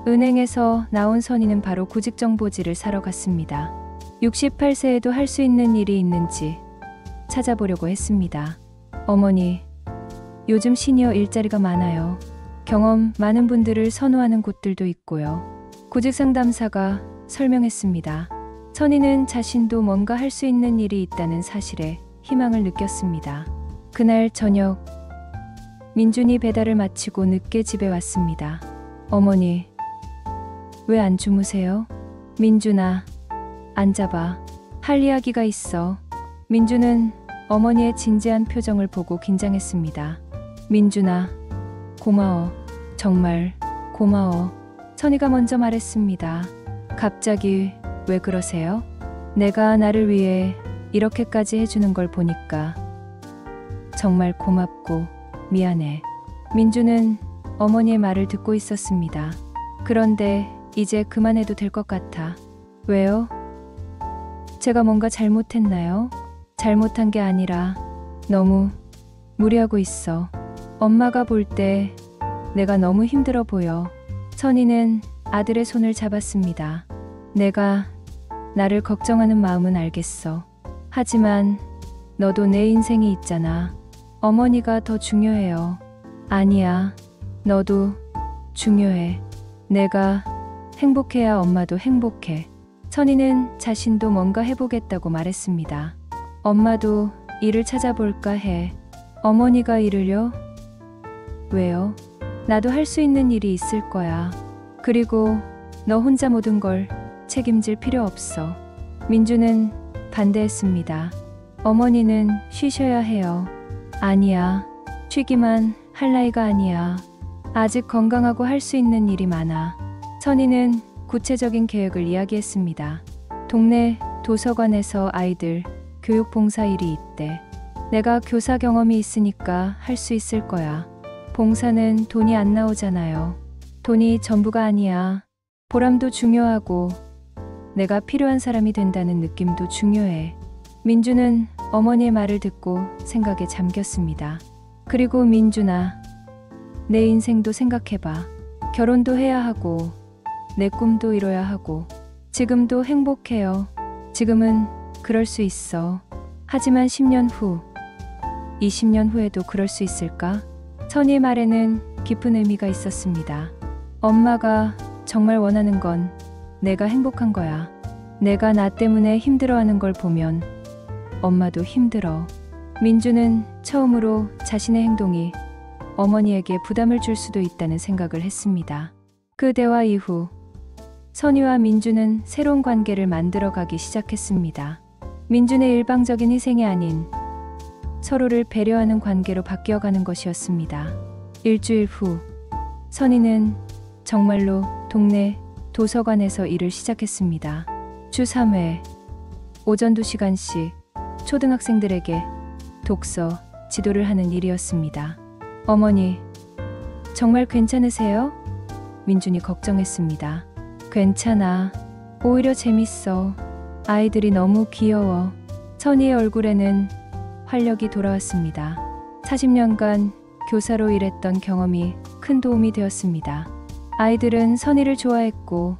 은행에서 나온 선희는 바로 구직정보지를 사러 갔습니다. 68세에도 할 수 있는 일이 있는지 찾아보려고 했습니다. 어머니, 요즘 시니어 일자리가 많아요. 경험 많은 분들을 선호하는 곳들도 있고요. 구직상담사가 설명했습니다. 선희는 자신도 뭔가 할 수 있는 일이 있다는 사실에 희망을 느꼈습니다. 그날 저녁, 민준이 배달을 마치고 늦게 집에 왔습니다. 어머니, 왜 안 주무세요? 민준아, 앉아봐. 할 이야기가 있어. 민준은 어머니의 진지한 표정을 보고 긴장했습니다. 민준아, 고마워. 정말 고마워. 선희가 먼저 말했습니다. 갑자기 왜 그러세요? 내가 나를 위해 이렇게까지 해주는 걸 보니까 정말 고맙고 미안해. 민주는 어머니의 말을 듣고 있었습니다. 그런데 이제 그만해도 될 것 같아. 왜요? 제가 뭔가 잘못했나요? 잘못한 게 아니라 너무 무리하고 있어. 엄마가 볼 때 내가 너무 힘들어 보여. 선희는 아들의 손을 잡았습니다. 내가 나를 걱정하는 마음은 알겠어. 하지만 너도 내 인생이 있잖아. 어머니가 더 중요해요. 아니야, 너도 중요해. 내가 행복해야 엄마도 행복해. 선희는 자신도 뭔가 해보겠다고 말했습니다. 엄마도 일을 찾아볼까 해. 어머니가 일을요? 왜요? 나도 할 수 있는 일이 있을 거야. 그리고 너 혼자 모든 걸 책임질 필요 없어. 민주는 반대했습니다. 어머니는 쉬셔야 해요. 아니야, 쉬기만 할 나이가 아니야. 아직 건강하고 할 수 있는 일이 많아. 선희는 구체적인 계획을 이야기했습니다. 동네 도서관에서 아이들 교육 봉사 일이 있대. 내가 교사 경험이 있으니까 할 수 있을 거야. 봉사는 돈이 안 나오잖아요. 돈이 전부가 아니야. 보람도 중요하고 내가 필요한 사람이 된다는 느낌도 중요해. 민주는 어머니의 말을 듣고 생각에 잠겼습니다. 그리고 민준아, 내 인생도 생각해봐. 결혼도 해야 하고 내 꿈도 이뤄야 하고 지금도 행복해요. 지금은 그럴 수 있어. 하지만 10년 후, 20년 후에도 그럴 수 있을까? 선희의 말에는 깊은 의미가 있었습니다. 엄마가 정말 원하는 건 내가 행복한 거야. 내가 나 때문에 힘들어하는 걸 보면 엄마도 힘들어. 민주는 처음으로 자신의 행동이 어머니에게 부담을 줄 수도 있다는 생각을 했습니다. 그 대화 이후 선희와 민주는 새로운 관계를 만들어가기 시작했습니다. 민준의 일방적인 희생이 아닌 서로를 배려하는 관계로 바뀌어가는 것이었습니다. 일주일 후 선희는 정말로 동네 도서관에서 일을 시작했습니다. 주 3회 오전 2시간씩 초등학생들에게 독서, 지도를 하는 일이었습니다. 어머니, 정말 괜찮으세요? 민준이 걱정했습니다. 괜찮아. 오히려 재밌어. 아이들이 너무 귀여워. 선희의 얼굴에는 활력이 돌아왔습니다. 40년간 교사로 일했던 경험이 큰 도움이 되었습니다. 아이들은 선희를 좋아했고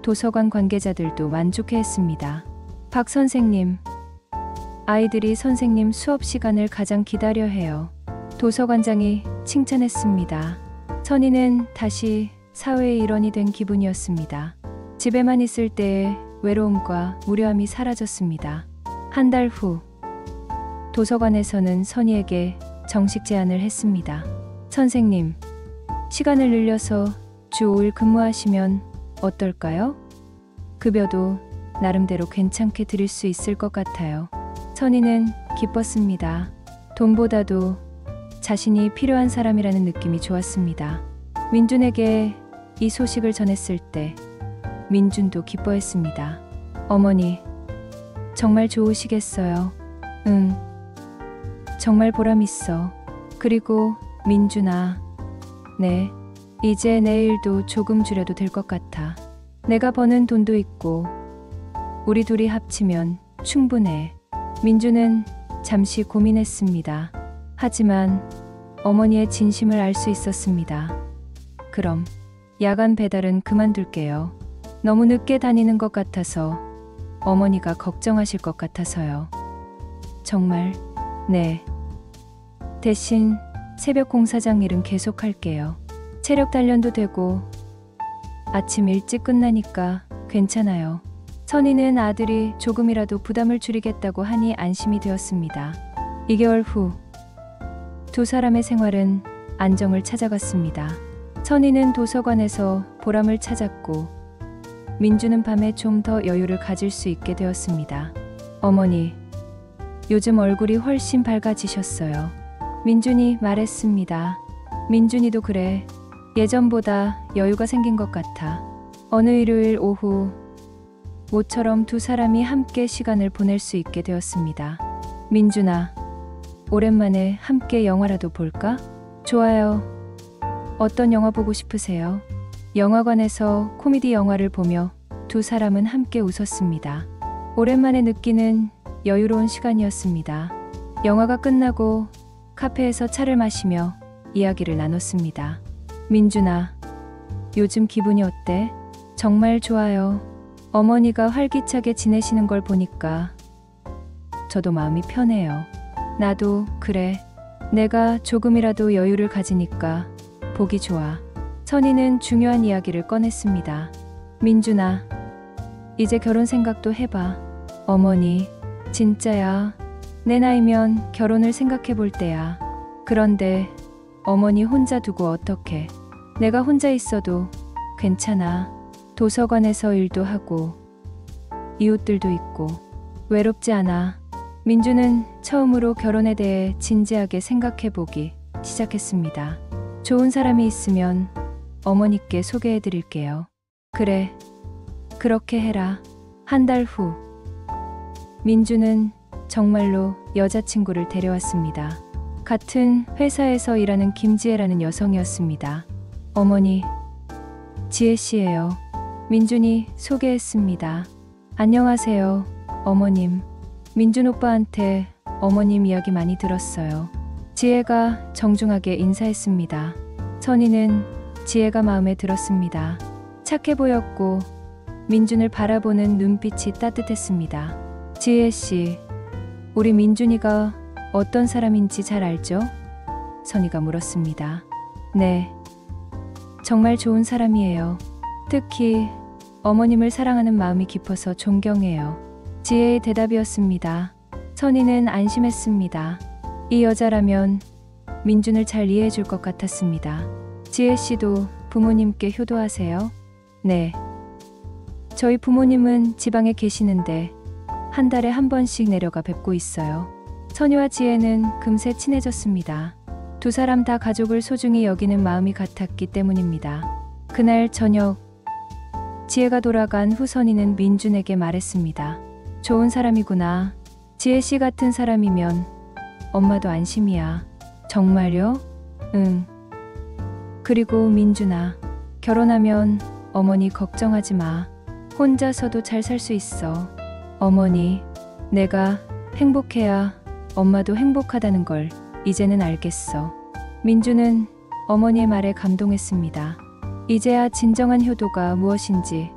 도서관 관계자들도 만족해했습니다. 박 선생님, 아이들이 선생님 수업 시간을 가장 기다려해요. 도서관장이 칭찬했습니다. 선희는 다시 사회의 일원이 된 기분이었습니다. 집에만 있을 때의 외로움과 무료함이 사라졌습니다. 한 달 후, 도서관에서는 선희에게 정식 제안을 했습니다. 선생님, 시간을 늘려서 주 5일 근무하시면 어떨까요? 급여도 나름대로 괜찮게 드릴 수 있을 것 같아요. 선희는 기뻤습니다. 돈보다도 자신이 필요한 사람이라는 느낌이 좋았습니다. 민준에게 이 소식을 전했을 때 민준도 기뻐했습니다. 어머니, 정말 좋으시겠어요. 응, 정말 보람 있어. 그리고 민준아, 네, 이제 내 일도 조금 줄여도 될 것 같아. 내가 버는 돈도 있고 우리 둘이 합치면 충분해. 민준은 잠시 고민했습니다. 하지만 어머니의 진심을 알 수 있었습니다. 그럼 야간 배달은 그만둘게요. 너무 늦게 다니는 것 같아서 어머니가 걱정하실 것 같아서요. 정말? 네. 대신 새벽 공사장 일은 계속할게요. 체력 단련도 되고 아침 일찍 끝나니까 괜찮아요. 선희는 아들이 조금이라도 부담을 줄이겠다고 하니 안심이 되었습니다. 2개월 후, 두 사람의 생활은 안정을 찾아갔습니다. 선희는 도서관에서 보람을 찾았고 민주는 밤에 좀 더 여유를 가질 수 있게 되었습니다. 어머니, 요즘 얼굴이 훨씬 밝아지셨어요. 민준이 말했습니다. 민준이도 그래. 예전보다 여유가 생긴 것 같아. 어느 일요일 오후, 모처럼 두 사람이 함께 시간을 보낼 수 있게 되었습니다. 민준아, 오랜만에 함께 영화라도 볼까? 좋아요. 어떤 영화 보고 싶으세요? 영화관에서 코미디 영화를 보며 두 사람은 함께 웃었습니다. 오랜만에 느끼는 여유로운 시간이었습니다. 영화가 끝나고 카페에서 차를 마시며 이야기를 나눴습니다. 민준아, 요즘 기분이 어때? 정말 좋아요. 어머니가 활기차게 지내시는 걸 보니까 저도 마음이 편해요. 나도 그래. 내가 조금이라도 여유를 가지니까 보기 좋아. 선희는 중요한 이야기를 꺼냈습니다. 민준아, 이제 결혼 생각도 해봐. 어머니, 진짜야. 내 나이면 결혼을 생각해 볼 때야. 그런데 어머니 혼자 두고 어떡해. 내가 혼자 있어도 괜찮아. 도서관에서 일도 하고 이웃들도 있고 외롭지 않아. 민주는 처음으로 결혼에 대해 진지하게 생각해 보기 시작했습니다. 좋은 사람이 있으면 어머니께 소개해 드릴게요. 그래, 그렇게 해라. 한 달 후, 민주는 정말로 여자친구를 데려왔습니다. 같은 회사에서 일하는 김지혜라는 여성이었습니다. 어머니, 지혜 씨예요. 민준이 소개했습니다. 안녕하세요, 어머님. 민준 오빠한테 어머님 이야기 많이 들었어요. 지혜가 정중하게 인사했습니다. 선희는 지혜가 마음에 들었습니다. 착해 보였고 민준을 바라보는 눈빛이 따뜻했습니다. 지혜 씨, 우리 민준이가 어떤 사람인지 잘 알죠? 선희가 물었습니다. 네, 정말 좋은 사람이에요. 특히 어머님을 사랑하는 마음이 깊어서 존경해요. 지혜의 대답이었습니다. 선희는 안심했습니다. 이 여자라면 민준을 잘 이해해 줄 것 같았습니다. 지혜 씨도 부모님께 효도하세요? 네. 저희 부모님은 지방에 계시는데 한 달에 한 번씩 내려가 뵙고 있어요. 선희와 지혜는 금세 친해졌습니다. 두 사람 다 가족을 소중히 여기는 마음이 같았기 때문입니다. 그날 저녁, 지혜가 돌아간 후 선희는 민준에게 말했습니다. 좋은 사람이구나. 지혜 씨 같은 사람이면 엄마도 안심이야. 정말요? 응. 그리고 민준아, 결혼하면 어머니 걱정하지 마. 혼자서도 잘 살 수 있어. 어머니, 내가 행복해야 엄마도 행복하다는 걸 이제는 알겠어. 민주는 어머니의 말에 감동했습니다. 이제야 진정한 효도가 무엇인지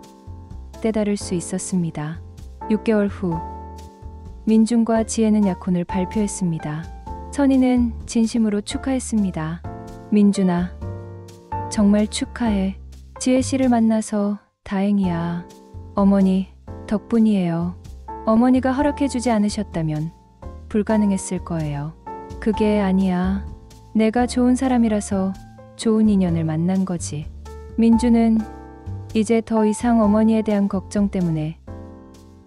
깨달을 수 있었습니다. 6개월 후, 민준과 지혜는 약혼을 발표했습니다. 선희는 진심으로 축하했습니다. 민준아, 정말 축하해. 지혜 씨를 만나서 다행이야. 어머니 덕분이에요. 어머니가 허락해주지 않으셨다면 불가능했을 거예요. 그게 아니야. 내가 좋은 사람이라서 좋은 인연을 만난 거지. 민주는 이제 더 이상 어머니에 대한 걱정 때문에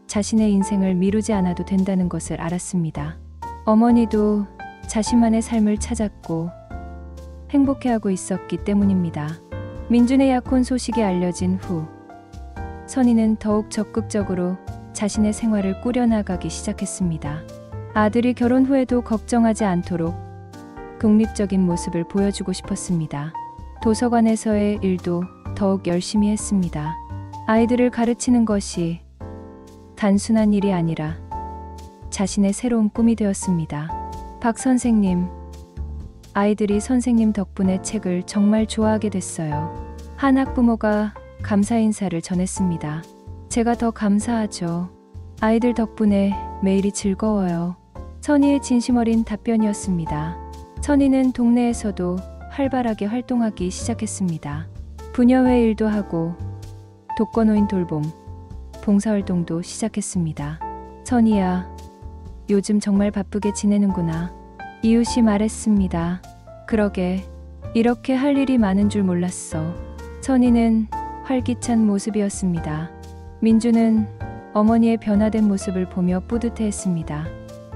자신의 인생을 미루지 않아도 된다는 것을 알았습니다. 어머니도 자신만의 삶을 찾았고 행복해하고 있었기 때문입니다. 민준의 약혼 소식이 알려진 후 선희는 더욱 적극적으로 자신의 생활을 꾸려나가기 시작했습니다. 아들이 결혼 후에도 걱정하지 않도록 독립적인 모습을 보여주고 싶었습니다. 도서관에서의 일도 더욱 열심히 했습니다. 아이들을 가르치는 것이 단순한 일이 아니라 자신의 새로운 꿈이 되었습니다. 박 선생님, 아이들이 선생님 덕분에 책을 정말 좋아하게 됐어요. 한 학부모가 감사 인사를 전했습니다. 제가 더 감사하죠. 아이들 덕분에 매일이 즐거워요. 선희의 진심 어린 답변이었습니다. 선희는 동네에서도 활발하게 활동하기 시작했습니다. 부녀회 일도 하고 독거노인 돌봄, 봉사활동도 시작했습니다. 선희야, 요즘 정말 바쁘게 지내는구나. 이웃이 말했습니다. 그러게, 이렇게 할 일이 많은 줄 몰랐어. 선희는 활기찬 모습이었습니다. 민주는 어머니의 변화된 모습을 보며 뿌듯해했습니다.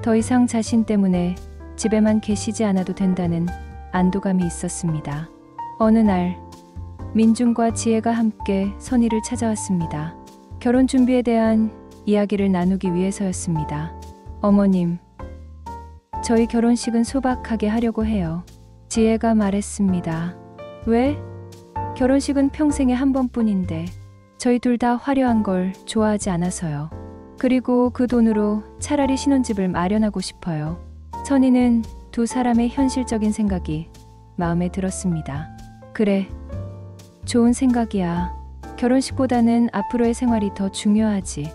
더 이상 자신 때문에 집에만 계시지 않아도 된다는 안도감이 있었습니다. 어느 날 민준과 지혜가 함께 선희를 찾아왔습니다. 결혼 준비에 대한 이야기를 나누기 위해서였습니다. 어머님, 저희 결혼식은 소박하게 하려고 해요. 지혜가 말했습니다. 왜? 결혼식은 평생에 한 번뿐인데 저희 둘 다 화려한 걸 좋아하지 않아서요. 그리고 그 돈으로 차라리 신혼집을 마련하고 싶어요. 선희는 두 사람의 현실적인 생각이 마음에 들었습니다. 그래, 좋은 생각이야. 결혼식보다는 앞으로의 생활이 더 중요하지.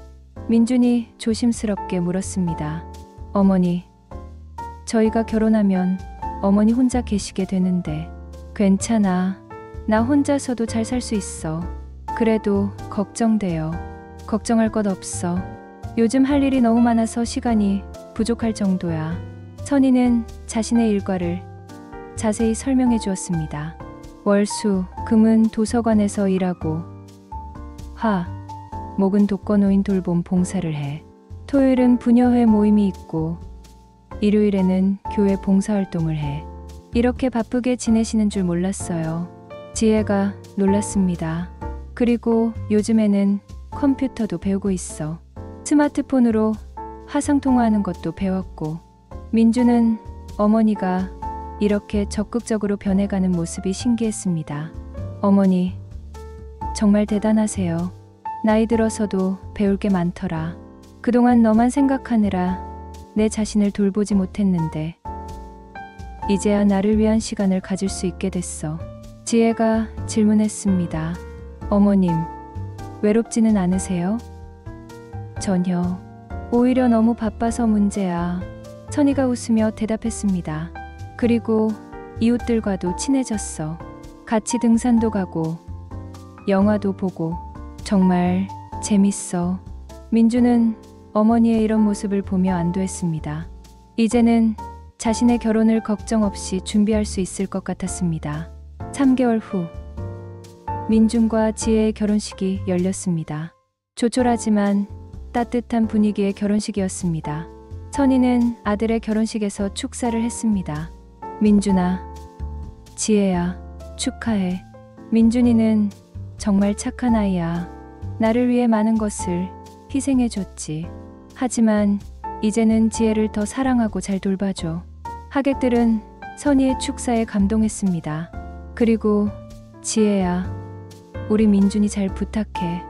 민준이 조심스럽게 물었습니다. 어머니, 저희가 결혼하면 어머니 혼자 계시게 되는데. 괜찮아. 나 혼자서도 잘 살 수 있어. 그래도 걱정돼요. 걱정할 것 없어. 요즘 할 일이 너무 많아서 시간이 부족할 정도야. 선희는 자신의 일과를 자세히 설명해 주었습니다. 월, 수, 금은 도서관에서 일하고, 화, 목은 독거노인 돌봄 봉사를 해. 토요일은 부녀회 모임이 있고, 일요일에는 교회 봉사활동을 해. 이렇게 바쁘게 지내시는 줄 몰랐어요. 지혜가 놀랐습니다. 그리고 요즘에는 컴퓨터도 배우고 있어. 스마트폰으로 화상통화하는 것도 배웠고. 민주는 어머니가 이렇게 적극적으로 변해가는 모습이 신기했습니다. 어머니, 정말 대단하세요. 나이 들어서도 배울 게 많더라. 그동안 너만 생각하느라 내 자신을 돌보지 못했는데 이제야 나를 위한 시간을 가질 수 있게 됐어. 지혜가 질문했습니다. 어머님, 외롭지는 않으세요? 전혀. 오히려 너무 바빠서 문제야. 선희가 웃으며 대답했습니다. 그리고 이웃들과도 친해졌어. 같이 등산도 가고 영화도 보고 정말 재밌어. 민주는 어머니의 이런 모습을 보며 안도했습니다. 이제는 자신의 결혼을 걱정 없이 준비할 수 있을 것 같았습니다. 3개월 후 민준과 지혜의 결혼식이 열렸습니다. 조촐하지만 따뜻한 분위기의 결혼식이었습니다. 선희는 아들의 결혼식에서 축사를 했습니다. 민준아, 지혜야, 축하해. 민준이는 정말 착한 아이야. 나를 위해 많은 것을 희생해줬지. 하지만 이제는 지혜를 더 사랑하고 잘 돌봐줘. 하객들은 선희의 축사에 감동했습니다. 그리고 지혜야, 우리 민준이 잘 부탁해.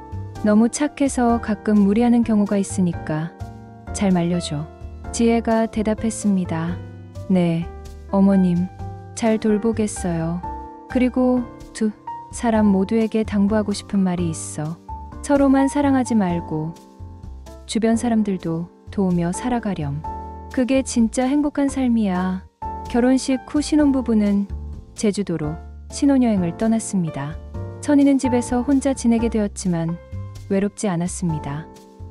너무 착해서 가끔 무리하는 경우가 있으니까 잘 말려줘. 지혜가 대답했습니다. 네, 어머님, 잘 돌보겠어요. 그리고 두 사람 모두에게 당부하고 싶은 말이 있어. 서로만 사랑하지 말고 주변 사람들도 도우며 살아가렴. 그게 진짜 행복한 삶이야. 결혼식 후 신혼부부는 제주도로 신혼여행을 떠났습니다. 선희는 집에서 혼자 지내게 되었지만 외롭지 않았습니다.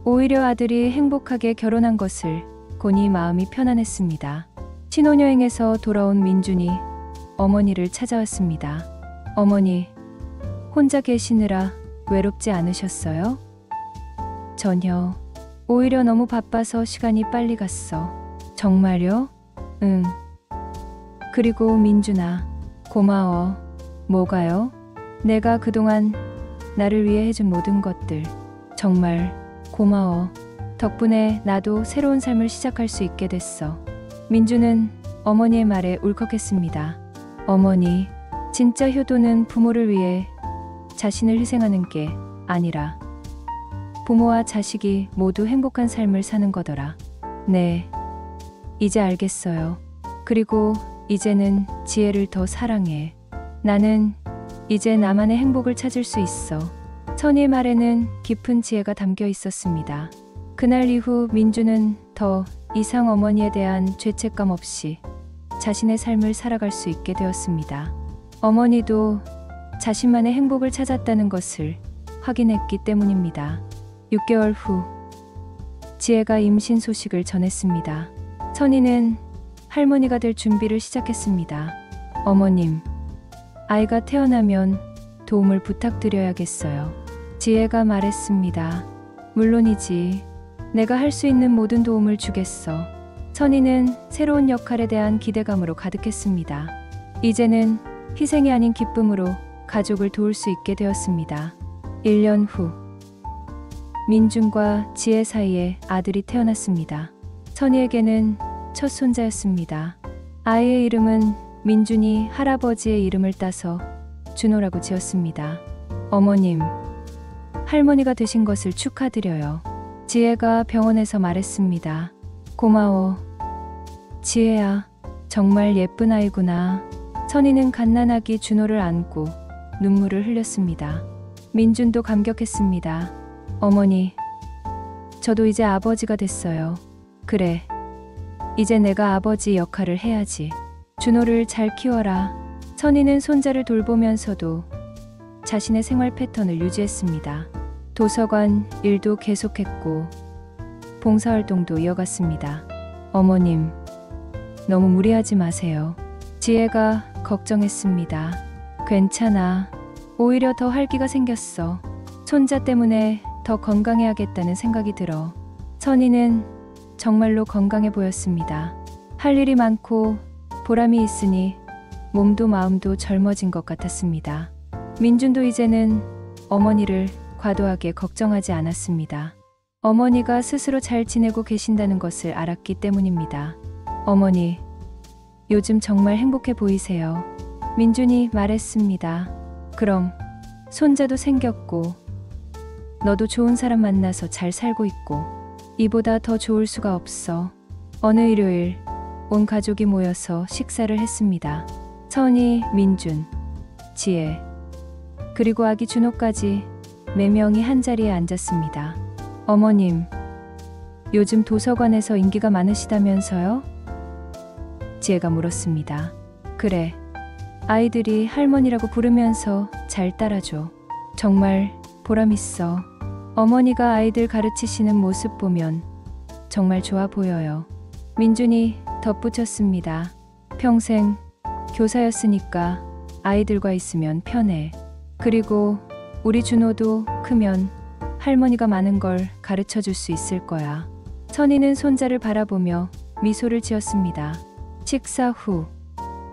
오히려 아들이 행복하게 결혼한 것을 보니 마음이 편안했습니다. 신혼여행에서 돌아온 민준이 어머니를 찾아왔습니다. 어머니, 혼자 계시느라 외롭지 않으셨어요? 전혀. 오히려 너무 바빠서 시간이 빨리 갔어. 정말요? 응. 그리고 민준아, 고마워. 뭐가요? 내가 그동안 나를 위해 해준 모든 것들 정말 고마워. 덕분에 나도 새로운 삶을 시작할 수 있게 됐어. 민준은 어머니의 말에 울컥했습니다. 어머니, 진짜 효도는 부모를 위해 자신을 희생하는 게 아니라 부모와 자식이 모두 행복한 삶을 사는 거더라. 네, 이제 알겠어요. 그리고 이제는 지혜를 더 사랑해. 나는 이제 나만의 행복을 찾을 수 있어. 선희의 말에는 깊은 지혜가 담겨 있었습니다. 그날 이후 민주는 더 이상 어머니에 대한 죄책감 없이 자신의 삶을 살아갈 수 있게 되었습니다. 어머니도 자신만의 행복을 찾았다는 것을 확인했기 때문입니다. 6개월 후 지혜가 임신 소식을 전했습니다. 선희는 할머니가 될 준비를 시작했습니다. 어머님, 아이가 태어나면 도움을 부탁드려야겠어요. 지혜가 말했습니다. 물론이지. 내가 할 수 있는 모든 도움을 주겠어. 선희는 새로운 역할에 대한 기대감으로 가득했습니다. 이제는 희생이 아닌 기쁨으로 가족을 도울 수 있게 되었습니다. 1년 후 민준과 지혜 사이에 아들이 태어났습니다. 선희에게는 첫 손자였습니다. 아이의 이름은 민준이 할아버지의 이름을 따서 준호라고 지었습니다. 어머님, 할머니가 되신 것을 축하드려요. 지혜가 병원에서 말했습니다. 고마워. 지혜야, 정말 예쁜 아이구나. 선희는 갓난아기 준호를 안고 눈물을 흘렸습니다. 민준도 감격했습니다. 어머니, 저도 이제 아버지가 됐어요. 그래, 이제 내가 아버지 역할을 해야지. 준호를 잘 키워라. 선희는 손자를 돌보면서도 자신의 생활 패턴을 유지했습니다. 도서관 일도 계속했고 봉사활동도 이어갔습니다. 어머님, 너무 무리하지 마세요. 지혜가 걱정했습니다. 괜찮아. 오히려 더 활기가 생겼어. 손자 때문에 더 건강해야겠다는 생각이 들어. 선희는 정말로 건강해 보였습니다. 할 일이 많고 보람이 있으니 몸도 마음도 젊어진 것 같았습니다. 민준도 이제는 어머니를 과도하게 걱정하지 않았습니다. 어머니가 스스로 잘 지내고 계신다는 것을 알았기 때문입니다. 어머니, 요즘 정말 행복해 보이세요. 민준이 말했습니다. 그럼 손자도 생겼고 너도 좋은 사람 만나서 잘 살고 있고 이보다 더 좋을 수가 없어. 어느 일요일 온 가족이 모여서 식사를 했습니다. 선희, 민준, 지혜, 그리고 아기 준호까지 4명이 한자리에 앉았습니다. 어머님, 요즘 도서관에서 인기가 많으시다면서요? 지혜가 물었습니다. 그래, 아이들이 할머니라고 부르면서 잘 따라줘. 정말 보람있어. 어머니가 아이들 가르치시는 모습 보면 정말 좋아 보여요. 민준이 덧붙였습니다. 평생 교사였으니까 아이들과 있으면 편해. 그리고 우리 준호도 크면 할머니가 많은 걸 가르쳐 줄 수 있을 거야. 선희는 손자를 바라보며 미소를 지었습니다. 식사 후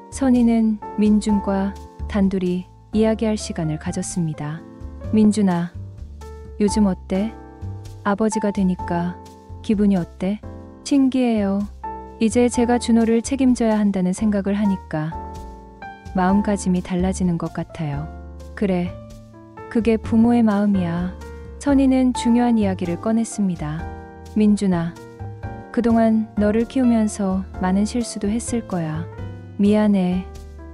선희는 민준과 단둘이 이야기할 시간을 가졌습니다. 민준아, 요즘 어때? 아버지가 되니까 기분이 어때? 신기해요. 이제 제가 준호를 책임져야 한다는 생각을 하니까 마음가짐이 달라지는 것 같아요. 그래, 그게 부모의 마음이야. 선희는 중요한 이야기를 꺼냈습니다. 민준아, 그동안 너를 키우면서 많은 실수도 했을 거야. 미안해.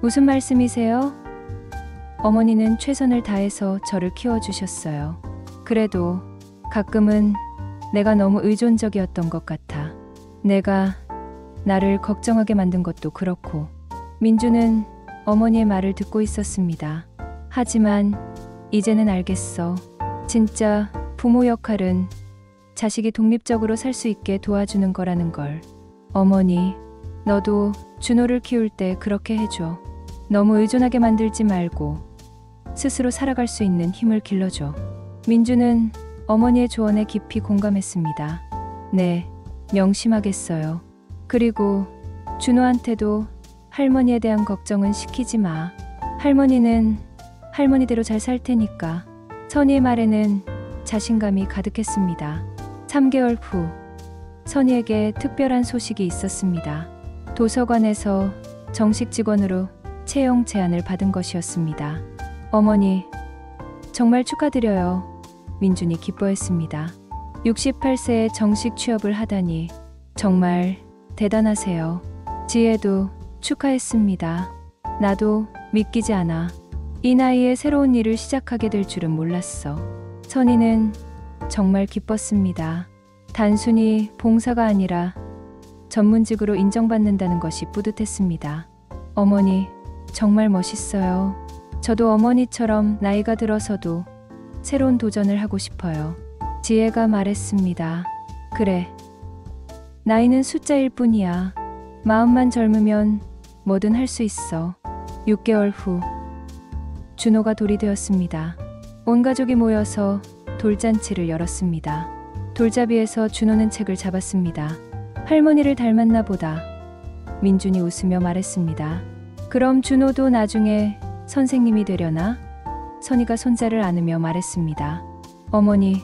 무슨 말씀이세요? 어머니는 최선을 다해서 저를 키워주셨어요. 그래도 가끔은 내가 너무 의존적이었던 것 같아. 내가 나를 걱정하게 만든 것도 그렇고. 민주는 어머니의 말을 듣고 있었습니다. 하지만 이제는 알겠어. 진짜 부모 역할은 자식이 독립적으로 살 수 있게 도와주는 거라는 걸. 어머니, 너도 준호를 키울 때 그렇게 해줘. 너무 의존하게 만들지 말고 스스로 살아갈 수 있는 힘을 길러줘. 민주는 어머니의 조언에 깊이 공감했습니다. 네, 명심하겠어요. 그리고 준호한테도 할머니에 대한 걱정은 시키지 마. 할머니는 할머니대로 잘 살 테니까. 선희의 말에는 자신감이 가득했습니다. 3개월 후 선희에게 특별한 소식이 있었습니다. 도서관에서 정식 직원으로 채용 제안을 받은 것이었습니다. 어머니, 정말 축하드려요. 민준이 기뻐했습니다. 68세에 정식 취업을 하다니 정말 대단하세요. 지혜도 축하했습니다. 나도 믿기지 않아. 이 나이에 새로운 일을 시작하게 될 줄은 몰랐어. 선희는 정말 기뻤습니다. 단순히 봉사가 아니라 전문직으로 인정받는다는 것이 뿌듯했습니다. 어머니, 정말 멋있어요. 저도 어머니처럼 나이가 들어서도 새로운 도전을 하고 싶어요. 지혜가 말했습니다. 그래. 나이는 숫자일 뿐이야. 마음만 젊으면 뭐든 할 수 있어. 6개월 후 준호가 돌이 되었습니다. 온 가족이 모여서 돌잔치를 열었습니다. 돌잡이에서 준호는 책을 잡았습니다. 할머니를 닮았나 보다. 민준이 웃으며 말했습니다. 그럼 준호도 나중에 선생님이 되려나? 선희가 손자를 안으며 말했습니다. 어머니,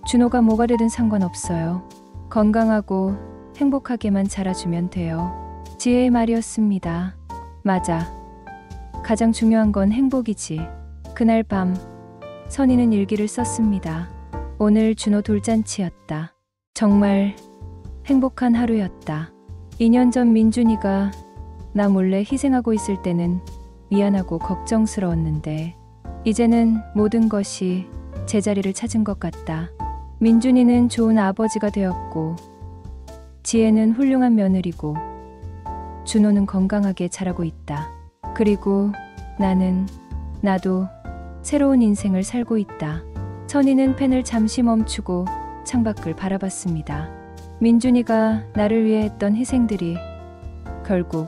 준호가 뭐가 되든 상관없어요. 건강하고 행복하게만 자라주면 돼요. 지혜의 말이었습니다. 맞아. 가장 중요한 건 행복이지. 그날 밤 선희는 일기를 썼습니다. 오늘 준호 돌잔치였다. 정말 행복한 하루였다. 2년 전 민준이가 나 몰래 희생하고 있을 때는 미안하고 걱정스러웠는데 이제는 모든 것이 제자리를 찾은 것 같다. 민준이는 좋은 아버지가 되었고 지혜는 훌륭한 며느리고 준호는 건강하게 자라고 있다. 그리고 나도 새로운 인생을 살고 있다. 선희는 펜을 잠시 멈추고 창밖을 바라봤습니다. 민준이가 나를 위해 했던 희생들이 결국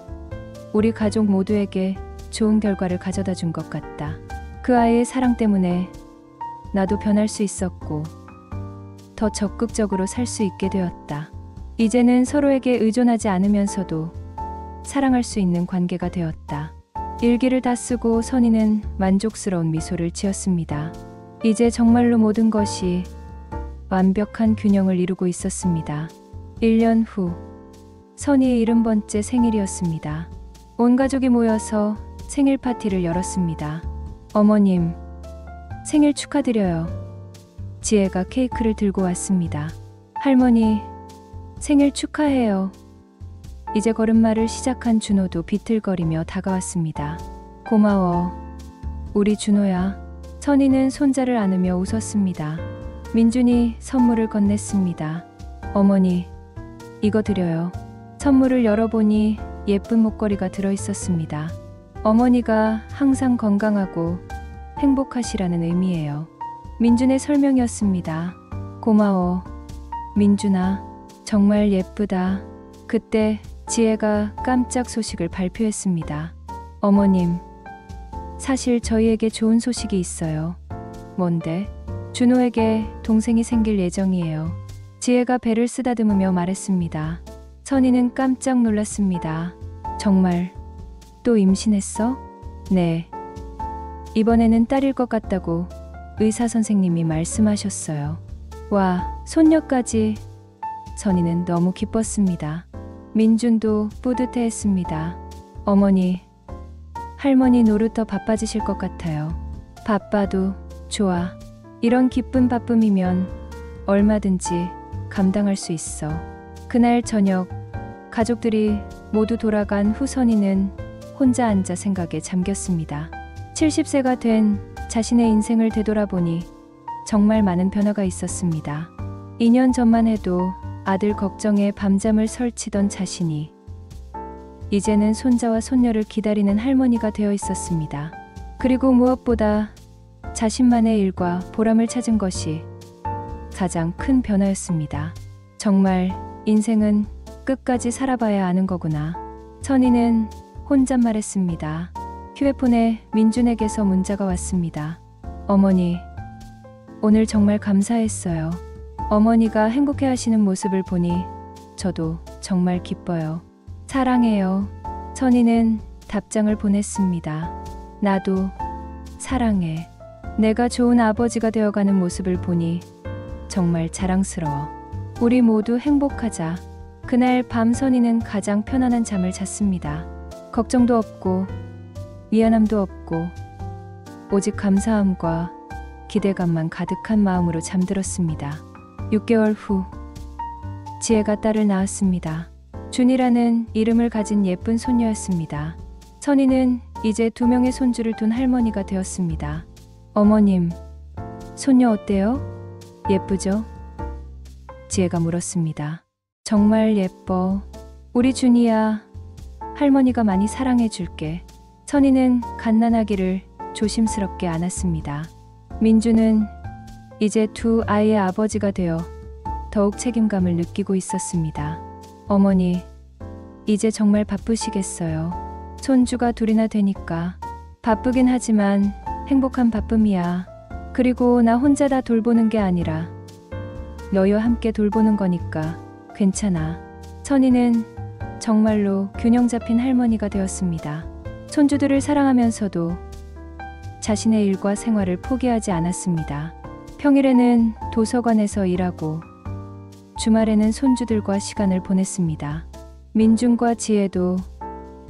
우리 가족 모두에게 좋은 결과를 가져다 준 것 같다. 그 아이의 사랑 때문에 나도 변할 수 있었고 더 적극적으로 살 수 있게 되었다. 이제는 서로에게 의존하지 않으면서도 사랑할 수 있는 관계가 되었다. 일기를 다 쓰고 선희는 만족스러운 미소를 지었습니다. 이제 정말로 모든 것이 완벽한 균형을 이루고 있었습니다. 1년 후 선희의 70번째 생일이었습니다. 온 가족이 모여서 생일 파티를 열었습니다. 어머님, 생일 축하드려요. 지혜가 케이크를 들고 왔습니다. 할머니, 생일 축하해요. 이제 걸음마를 시작한 준호도 비틀거리며 다가왔습니다. 고마워. 우리 준호야. 선희는 손자를 안으며 웃었습니다. 민준이 선물을 건넸습니다. 어머니, 이거 드려요. 선물을 열어보니 예쁜 목걸이가 들어있었습니다. 어머니가 항상 건강하고 행복하시라는 의미예요. 민준의 설명이었습니다. 고마워. 민준아, 정말 예쁘다. 그때 지혜가 깜짝 소식을 발표했습니다. 어머님, 사실 저희에게 좋은 소식이 있어요. 뭔데? 준호에게 동생이 생길 예정이에요. 지혜가 배를 쓰다듬으며 말했습니다. 선희는 깜짝 놀랐습니다. 정말 또 임신했어? 네. 이번에는 딸일 것 같다고 의사 선생님이 말씀하셨어요. 와, 손녀까지. 선희는 너무 기뻤습니다. 민준도 뿌듯해했습니다. 어머니, 할머니 노릇 더 바빠지실 것 같아요. 바빠도 좋아. 이런 기쁜 바쁨이면 얼마든지 감당할 수 있어. 그날 저녁 가족들이 모두 돌아간 후 선희는 혼자 앉아 생각에 잠겼습니다. 70세가 된 자신의 인생을 되돌아보니 정말 많은 변화가 있었습니다. 2년 전만 해도 아들 걱정에 밤잠을 설치던 자신이 이제는 손자와 손녀를 기다리는 할머니가 되어 있었습니다. 그리고 무엇보다 자신만의 일과 보람을 찾은 것이 가장 큰 변화였습니다. 정말 인생은 끝까지 살아봐야 아는 거구나. 선희는 혼잣말했습니다. 휴대폰에 민준에게서 문자가 왔습니다. 어머니, 오늘 정말 감사했어요. 어머니가 행복해하시는 모습을 보니 저도 정말 기뻐요. 사랑해요. 선희는 답장을 보냈습니다. 나도 사랑해. 내가 좋은 아버지가 되어가는 모습을 보니 정말 자랑스러워. 우리 모두 행복하자. 그날 밤 선희는 가장 편안한 잠을 잤습니다. 걱정도 없고 미안함도 없고 오직 감사함과 기대감만 가득한 마음으로 잠들었습니다. 6개월 후 지혜가 딸을 낳았습니다. 준이라는 이름을 가진 예쁜 손녀였습니다. 선희는 이제 2명의 손주를 둔 할머니가 되었습니다. 어머님, 손녀 어때요? 예쁘죠? 지혜가 물었습니다. 정말 예뻐. 우리 준이야. 할머니가 많이 사랑해 줄게. 선희는 갓난아기를 조심스럽게 안았습니다. 민주는 이제 2 아이의 아버지가 되어 더욱 책임감을 느끼고 있었습니다. 어머니, 이제 정말 바쁘시겠어요. 손주가 2이나 되니까. 바쁘긴 하지만 행복한 바쁨이야. 그리고 나 혼자 다 돌보는 게 아니라 너희와 함께 돌보는 거니까 괜찮아. 선희는 정말로 균형 잡힌 할머니가 되었습니다. 손주들을 사랑하면서도 자신의 일과 생활을 포기하지 않았습니다. 평일에는 도서관에서 일하고 주말에는 손주들과 시간을 보냈습니다. 민준과 지혜도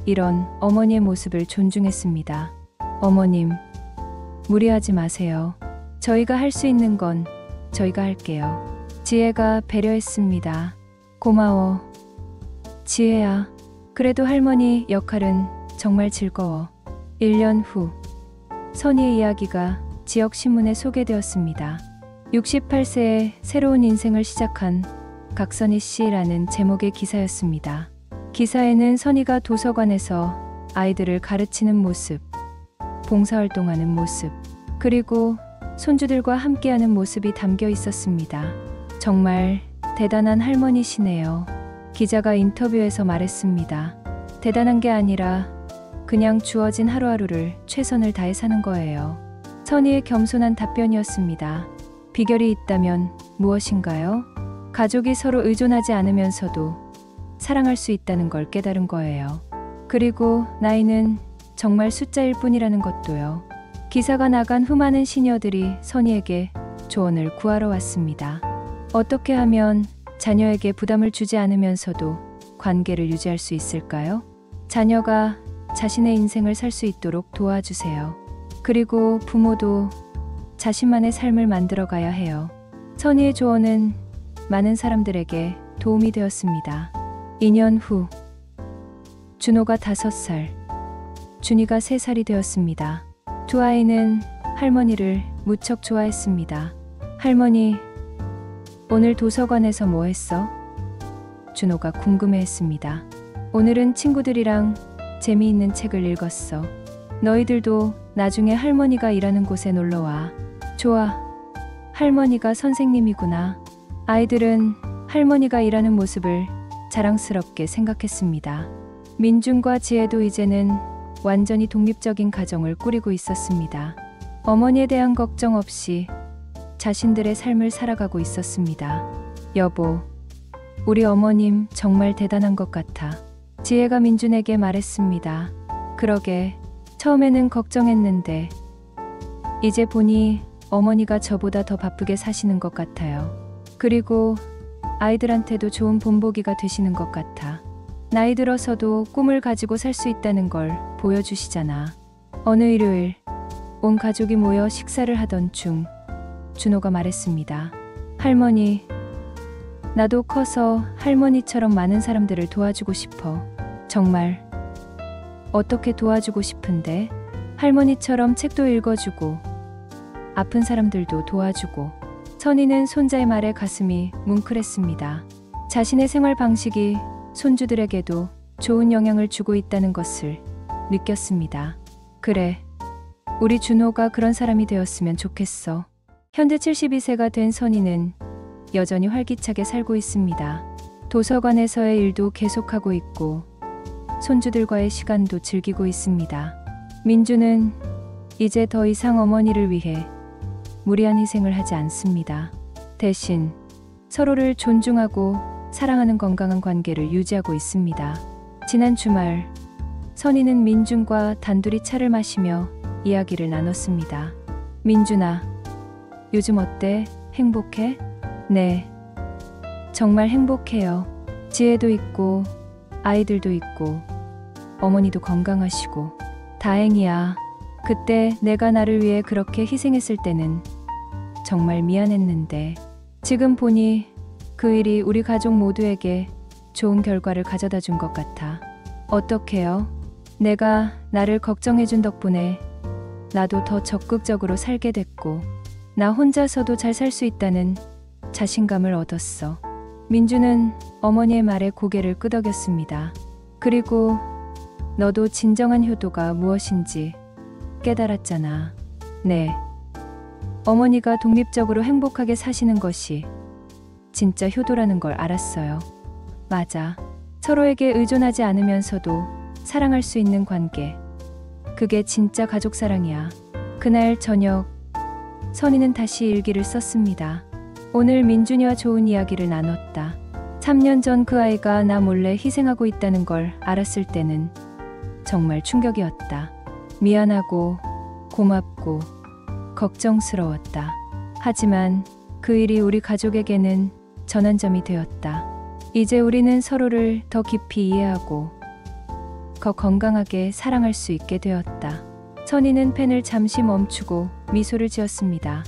이런 어머니의 모습을 존중했습니다. 어머님, 무리하지 마세요. 저희가 할 수 있는 건 저희가 할게요. 지혜가 배려했습니다. 고마워. 지혜야. 그래도 할머니 역할은 정말 즐거워. 1년 후 선희의 이야기가 지역신문에 소개되었습니다. 68세에 새로운 인생을 시작한 각선희 씨라는 제목의 기사였습니다. 기사에는 선희가 도서관에서 아이들을 가르치는 모습, 봉사활동하는 모습, 그리고 손주들과 함께하는 모습이 담겨 있었습니다. 정말 대단한 할머니시네요. 기자가 인터뷰에서 말했습니다. 대단한 게 아니라 그냥 주어진 하루하루를 최선을 다해 사는 거예요. 선희의 겸손한 답변이었습니다. 비결이 있다면 무엇인가요? 가족이 서로 의존하지 않으면서도 사랑할 수 있다는 걸 깨달은 거예요. 그리고 나이는 정말 숫자일 뿐이라는 것도요. 기사가 나간 후 많은 시녀들이 선희에게 조언을 구하러 왔습니다. 어떻게 하면 자녀에게 부담을 주지 않으면서도 관계를 유지할 수 있을까요? 자녀가 자신의 인생을 살 수 있도록 도와주세요. 그리고 부모도 자신만의 삶을 만들어 가야 해요. 선희의 조언은 많은 사람들에게 도움이 되었습니다. 2년 후 준호가 5살, 준이가 3살이 되었습니다. 2 아이는 할머니를 무척 좋아했습니다. 할머니, 오늘 도서관에서 뭐 했어? 준호가 궁금해했습니다. 오늘은 친구들이랑 재미있는 책을 읽었어. 너희들도 나중에 할머니가 일하는 곳에 놀러와. 좋아. 할머니가 선생님이구나. 아이들은 할머니가 일하는 모습을 자랑스럽게 생각했습니다. 민준과 지혜도 이제는 완전히 독립적인 가정을 꾸리고 있었습니다. 어머니에 대한 걱정 없이 자신들의 삶을 살아가고 있었습니다. 여보, 우리 어머님 정말 대단한 것 같아. 지혜가 민준에게 말했습니다. 그러게, 처음에는 걱정했는데 이제 보니 어머니가 저보다 더 바쁘게 사시는 것 같아요. 그리고 아이들한테도 좋은 본보기가 되시는 것 같아. 나이 들어서도 꿈을 가지고 살 수 있다는 걸 보여주시잖아. 어느 일요일 온 가족이 모여 식사를 하던 중 준호가 말했습니다. 할머니, 나도 커서 할머니처럼 많은 사람들을 도와주고 싶어. 정말. 어떻게 도와주고 싶은데? 할머니처럼 책도 읽어주고 아픈 사람들도 도와주고. 선희는 손자의 말에 가슴이 뭉클했습니다. 자신의 생활 방식이 손주들에게도 좋은 영향을 주고 있다는 것을 느꼈습니다. 그래, 우리 준호가 그런 사람이 되었으면 좋겠어. 현재 72세가 된 선희는 여전히 활기차게 살고 있습니다. 도서관에서의 일도 계속하고 있고 손주들과의 시간도 즐기고 있습니다. 민주는 이제 더 이상 어머니를 위해 무리한 희생을 하지 않습니다. 대신 서로를 존중하고 사랑하는 건강한 관계를 유지하고 있습니다. 지난 주말 선희는 민준과 단둘이 차를 마시며 이야기를 나눴습니다. 민준아, 요즘 어때? 행복해? 네, 정말 행복해요. 지혜도 있고 아이들도 있고 어머니도 건강하시고 다행이야. 그때 내가 나를 위해 그렇게 희생했을 때는 정말 미안했는데 지금 보니 그 일이 우리 가족 모두에게 좋은 결과를 가져다 준 것 같아. 어떡해요? 내가 나를 걱정해준 덕분에 나도 더 적극적으로 살게 됐고 나 혼자서도 잘 살 수 있다는 자신감을 얻었어. 민주는 어머니의 말에 고개를 끄덕였습니다. 그리고 너도 진정한 효도가 무엇인지 깨달았잖아. 네. 어머니가 독립적으로 행복하게 사시는 것이 진짜 효도라는 걸 알았어요. 맞아. 서로에게 의존하지 않으면서도 사랑할 수 있는 관계. 그게 진짜 가족 사랑이야. 그날 저녁 선희는 다시 일기를 썼습니다. 오늘 민준이와 좋은 이야기를 나눴다. 3년 전 그 아이가 나 몰래 희생하고 있다는 걸 알았을 때는 정말 충격이었다. 미안하고 고맙고 걱정스러웠다. 하지만 그 일이 우리 가족에게는 전환점이 되었다. 이제 우리는 서로를 더 깊이 이해하고 더 건강하게 사랑할 수 있게 되었다. 선희는 펜을 잠시 멈추고 미소를 지었습니다.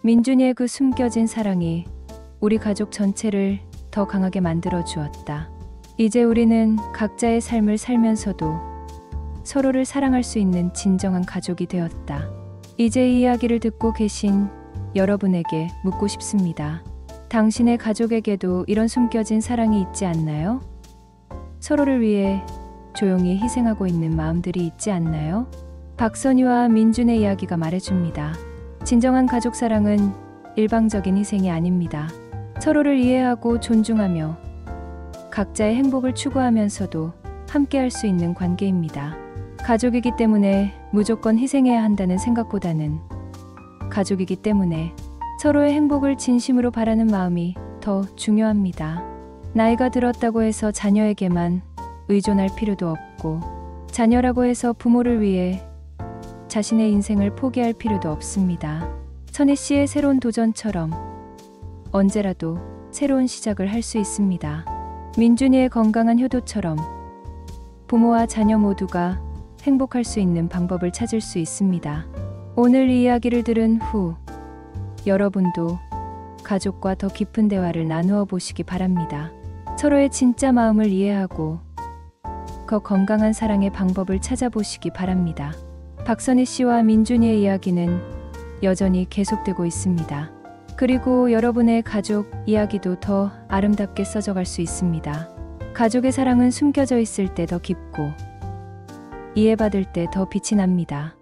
민준이의 그 숨겨진 사랑이 우리 가족 전체를 더 강하게 만들어 주었다. 이제 우리는 각자의 삶을 살면서도 서로를 사랑할 수 있는 진정한 가족이 되었다. 이제 이 이야기를 듣고 계신 여러분에게 묻고 싶습니다. 당신의 가족에게도 이런 숨겨진 사랑이 있지 않나요? 서로를 위해 조용히 희생하고 있는 마음들이 있지 않나요? 박선희와 민준의 이야기가 말해줍니다. 진정한 가족 사랑은 일방적인 희생이 아닙니다. 서로를 이해하고 존중하며 각자의 행복을 추구하면서도 함께할 수 있는 관계입니다. 가족이기 때문에 무조건 희생해야 한다는 생각보다는 가족이기 때문에 서로의 행복을 진심으로 바라는 마음이 더 중요합니다. 나이가 들었다고 해서 자녀에게만 의존할 필요도 없고 자녀라고 해서 부모를 위해 자신의 인생을 포기할 필요도 없습니다. 선희 씨의 새로운 도전처럼 언제라도 새로운 시작을 할 수 있습니다. 민준이의 건강한 효도처럼 부모와 자녀 모두가 행복할 수 있는 방법을 찾을 수 있습니다. 오늘 이 이야기를 들은 후 여러분도 가족과 더 깊은 대화를 나누어 보시기 바랍니다. 서로의 진짜 마음을 이해하고 더 건강한 사랑의 방법을 찾아보시기 바랍니다. 박선희 씨와 민준이의 이야기는 여전히 계속되고 있습니다. 그리고 여러분의 가족 이야기도 더 아름답게 써져갈 수 있습니다. 가족의 사랑은 숨겨져 있을 때 더 깊고 이해받을 때 더 빛이 납니다.